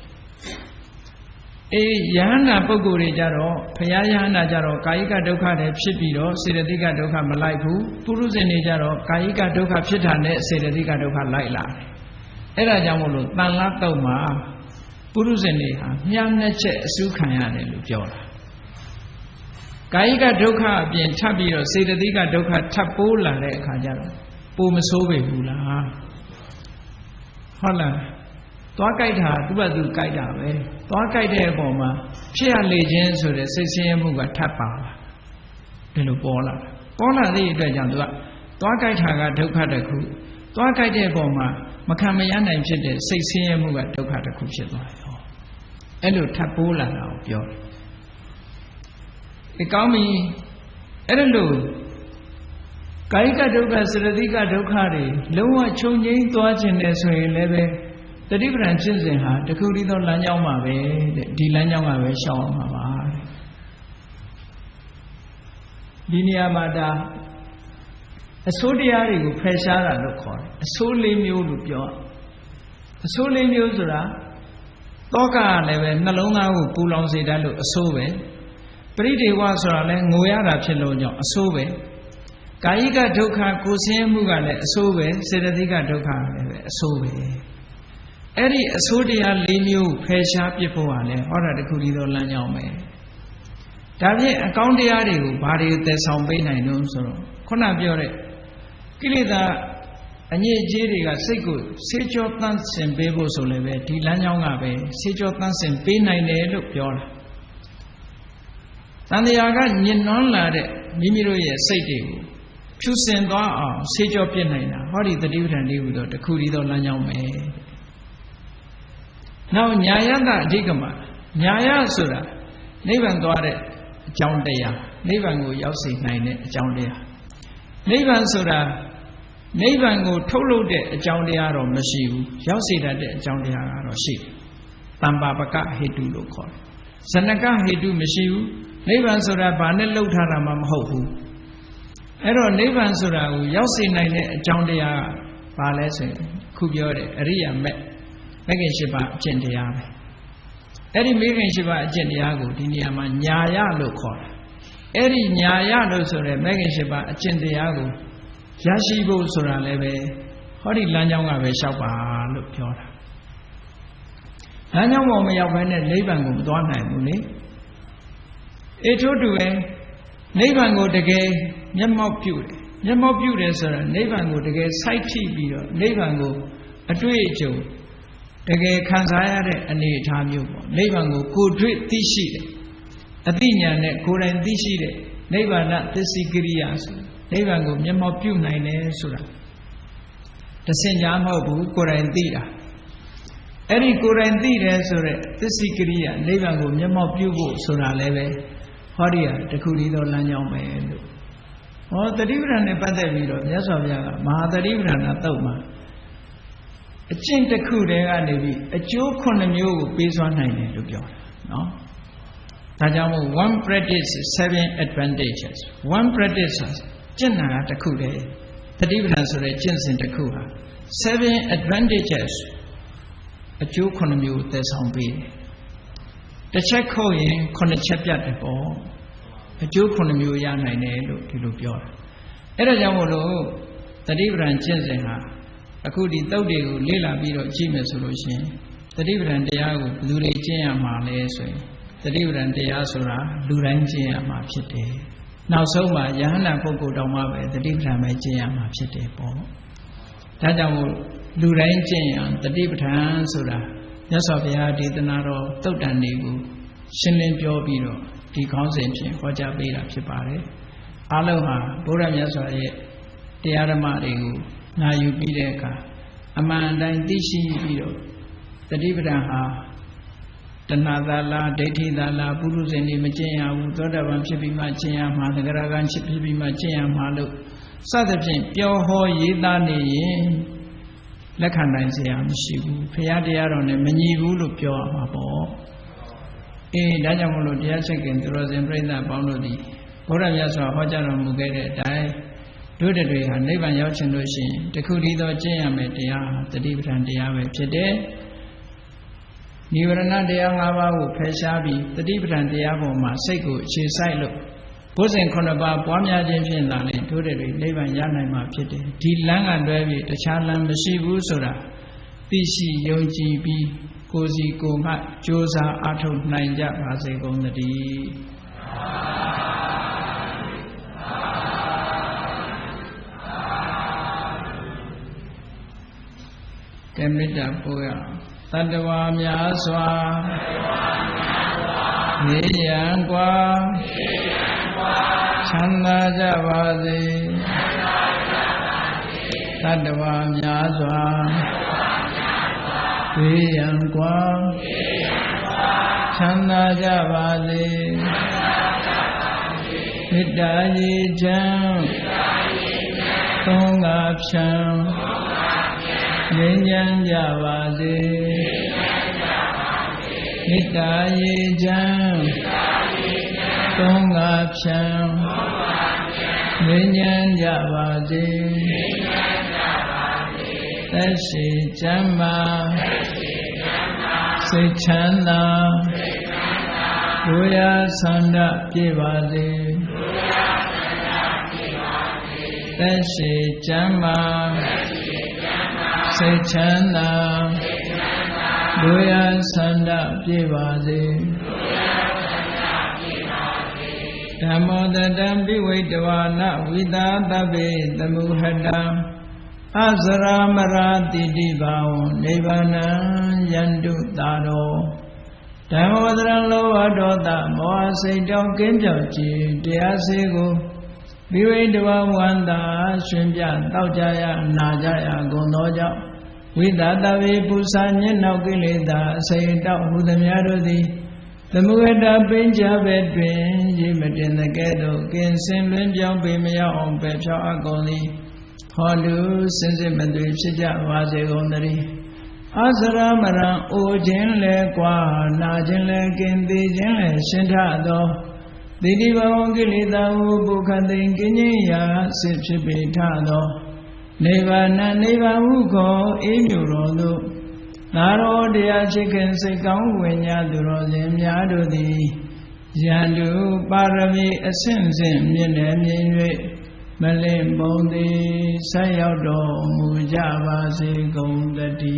ယဟန္တာပုဂ္ဂိုလ်တွေကြတော့ဘုရားယဟန္တာကြတော့ကာယိကဒုက္ခတွေဖြစ်ပြီးတော့စေတသိကဒုက္ခမလိုက်ဘူးပုရုဇဉ်တွေကြတော့ကာယိကဒုက္ခဖြစ်တာနဲ့စေတသိကဒုက္ခလိုက်လာတယ်အဲ့ဒါကြောင့်မို့လို့တန်လတ်တုံမှာပုရုဇဉ်တွေဟာမြတ်နှစ်ချက်အစုခံရတယ်လို့ပြောတာကာယိကဒုက္ခအပြင်ထပ်ပြီးတော့စေတသိကဒုက္ခထပ်ပိုးလာတဲ့အခါကျတော့ပိုမဆိုးပေဘူးလားဟုတ်လားသွားကြိုက်တာသူ့ဘာသူကြိုက်တာပဲသွားကြိုက်တဲ့အပေါ်မှာဖြစ်ရလေခြင်းဆိုတဲ့စိတ်ဆင်းရဲမှုကထပ်ပါလာဒီလိုပေါ်လာသည့်အတွက်ကြောင့်သူကသွားကြိုက်တာကဒုက္ခတစ်ခုသွားကြိုက်တဲ့အပေါ်မှာမခံမရနိုင်ဖြစ်တဲ့စိတ်ဆင်းရဲမှုကဒုက္ခတစ်ခုဖြစ်သွားတယ်အဲ့လိုထပ်ပိုးလာတာကိုပြောတယ်ဒီကောင်းပြီအဲ့လိုကာယိကဒုက္ခစေတသိကဒုက္ခတွေလုံးဝချုပ်ငြိမ်းသွားခြင်းနဲ့ဆိုရင်လည်းပဲတတိပ္ပံဖြစ်စဉ်ဟာတခုတည်းသောလမ်းကြောင်းမှာပဲတဲ့ဒီလမ်းကြောင်းကပဲရှောင်အောင်မှာပါတဲ့ဒီနေရာမှာဒါအဆိုးတရားတွေကိုဖယ်ရှားတာလို့ခေါ်တယ်အဆိုး၄မျိုးလို့ပြောအဆိုး၄မျိုးဆိုတာတောကကလည်းပဲနှလုံးသားကိုပူလောင်စေတတ်လို့အဆိုးပဲပရိဒေဝဆိုတာလည်းငိုရတာဖြစ်လို့ကြောင့်အဆိုးပဲကာယိကဒုက္ခကိုယ်ဆင်းရဲမှုကလည်းအဆိုးပဲစေတသိကဒုက္ခလည်းပဲအဆိုးပဲအဲ့ဒီအဆိုးတရား၄မျိုးဖယ်ရှားပြဖို့ဟာလဲဟောတာတခုတည်းသောလမ်းကြောင်းပဲဒါဖြင့်အကောင်းတရားတွေကိုဘာတွေသယ်ဆောင်ပေးနိုင်လို့ဆိုတော့ခုနပြောတဲ့ကိလေသာအညစ်အကြေးတွေကစိတ်ကိုဆေးကြောတန့်စင်ပေးဖို့ဆိုလည်းပဲဒီလမ်းကြောင်းကပဲဆေးကြောတန့်စင်ပေးနိုင်တယ်လို့ပြောတာတန်တရားကညင်နွမ်းလာတဲ့မိမိတို့ရဲ့စိတ်တွေကိုဖြူစင်သွားအောင်ဆေးကြောပြစ်နိုင်တာဟောဒီတတိပဋ္ဌာန်လေးဟူသောတခုတည်းသောလမ်းကြောင်းပဲနောက်ညာယတအဓိကမညာယဆိုတာနိဗ္ဗာန်သွားတဲ့အကြောင်းတရားနိဗ္ဗာန်ကိုရောက်စေနိုင်တဲ့အကြောင်းတရားနိဗ္ဗာန်ဆိုတာနိဗ္ဗာန်ကိုထုတ်လုပ်တဲ့အကြောင်းတရားတော့မရှိဘူးရောက်စေတတ်တဲ့အကြောင်းတရားကတော့ရှိတယ်တမ္ပါပကဟေတုလို့ခေါ်တယ်ဇနကဟေတုမရှိဘူးနိဗ္ဗာန်ဆိုတာဘာနဲ့လှုပ်ထားတာမှမဟုတ်ဘူးအဲ့တော့နိဗ္ဗာန်ဆိုတာကိုရောက်စေနိုင်တဲ့အကြောင်းတရားကဘာလဲဆိုရင်ခုပြောတယ်အရိယာမဂ်မဂ်၈ပါးအကျင့်တရားပဲအဲ့ဒီမဂ်၈ပါးအကျင့်တရားကိုဒီနေရာမှာညာယလို့ခေါ်တာအဲ့ဒီညာယလို့ဆိုတဲ့မဂ်၈ပါးအကျင့်တရားကိုရရှိဖို့ဆိုတာလည်းပဲဟောဒီလမ်းကြောင်းကပဲလျှောက်ပါလို့ပြောတာလမ်းကြောင်းပေါ်မရောက်ဘဲနဲ့နိဗ္ဗာန်ကိုမသွားနိုင်ဘူးလေထို့တူပဲနိဗ္ဗာန်ကိုတကယ်မျက်မှောက်ပြုတယ်မျက်မှောက်ပြုတယ်ဆိုတာနိဗ္ဗာန်ကိုတကယ်စိုက်ထိပြီးတော့နိဗ္ဗာန်ကိုအတွေ့အကြုံတကယ်ခံစားရတဲ့အနေအထားမျိုးပေါ့နိဗ္ဗာန်ကိုကိုယ်တွေ့သိရှိတယ်အသိဉာဏ်နဲ့ကိုယ်တိုင်သိရှိတဲ့နိဗ္ဗာန်သစ္စိကရိယာဆိုနိဗ္ဗာန်ကိုမျက်မှောက်ပြုနိုင်တယ်ဆိုတာတစင်ကြားမဟုတ်ဘူးကိုယ်တိုင်သိတာအဲ့ဒီကိုယ်တိုင်သိတယ်ဆိုတဲ့သစ္စိကရိယာနိဗ္ဗာန်ကိုမျက်မှောက်ပြုဖို့ဆိုတာလည်းပဲဟောဒီဟာတခုတည်းသောလမ်းကြောင်းပဲလို့ဟောတတိပဋ္ဌာန်နဲ့ပတ်သက်ပြီးတော့မြတ်စွာဘုရားကမဟာတတိပဋ္ဌာန်သုတ်မှာအကျင့်တစ်ခုတည်းကနေပြီးအကျိုး9မျိုးကိုပေးစွမ်းနိုင်တယ်လို့ပြောတာနော် one practice is 7 advantages. One practice is Jinnah Takure, Tadibran Sore Jinsin Takura. 7 advantages a Jew Konamu, there's on be. The check coin, Konachapia, a Jew Konamu Yana Nelu, Tilupio. Erajamolo, Tadibran Jinsin. Akudi Taudiu, Lila Biro, Jimmy solution. The different Diago, Lurejia Malese, the different Diasura, Luranjia Mapite. Now so much Yana Poco Domabe, the different Majia Mapite. Tadamu, Luranjia, the different Sura, Yasofia did the Naro, Totanibu, Shilin Jobiro, the consumption, Wajabira Pipare, Aloha, Buram Yasoye, the Aramarigu. Now you be there, a man like Dishi Biro, the Dibraha, the Nadala, Deti Dala, Burus and Imagina, Utoda, Chippy Machia, Madagaragan, Chippy Machia, Malu, Southern, Pure Ho Yidani, Lakandansia, Shibu, Piadiaron, and Menivu, Pure Mabo. A Dajamolo, the second, the Rosen Brenda Bounty, Poramyasa, Hojaro Mugere, die. Do the way and live on your chin, the Kurido Jayamadia, the different Diawe today. Niverana Diava, Peshabi, the different Diavo, Masego, Chisilo. Posing Konaba, Bomia James Lane, to the way, live on Yanama Pite. Tilang and Devi, the Chalam, the Shibu Sura, PC, Yoji B, Kozi Goma, Josa, Ato, Nanja, Pasego, the D. Kemita Puya Tadawa Myaswa Niyangwa Chanda Javadi Tadawa Myaswa Niyangwa Chanda Javadi Hidayi Jam Tongapsham Ninjan Javadi Nitaye Jam Tongapsham Ninjan Javadi Tashi Jamma Sichanda Goya Sanda Pivadi Tashi Jamma Sechanda Goya Sanda Pivadi Damodadam Biwitavana Vidatabe Damuhada Azara Marati Divao Nivana Yandu Tado Damodran Loadota Moase Donkinjochi Diasego Biwitava Wanda Shimja Taujaya Najaya Gondoja Vidatabe Pusanya Nokilida Sayita Hudamyarodi The Mueda Pinja Bedwin, Jimatin the Ghetto, Kinsin Linjam Bimia on Petra Agoni, Hondu, Sensimentu Shija was a gondari. Azara Mara, O Jinle Qua, Najinle Kindi Jinle Shintado, the Diva Ongilida Bukadin Kinia, Sipchipitado, Neva Neva Uko, Imurodo. Naro dia chicken second when Yaduro Zim Yadudi Yandu Parami Ascension Minemi Malim Bondi Sayado Mujava Segondati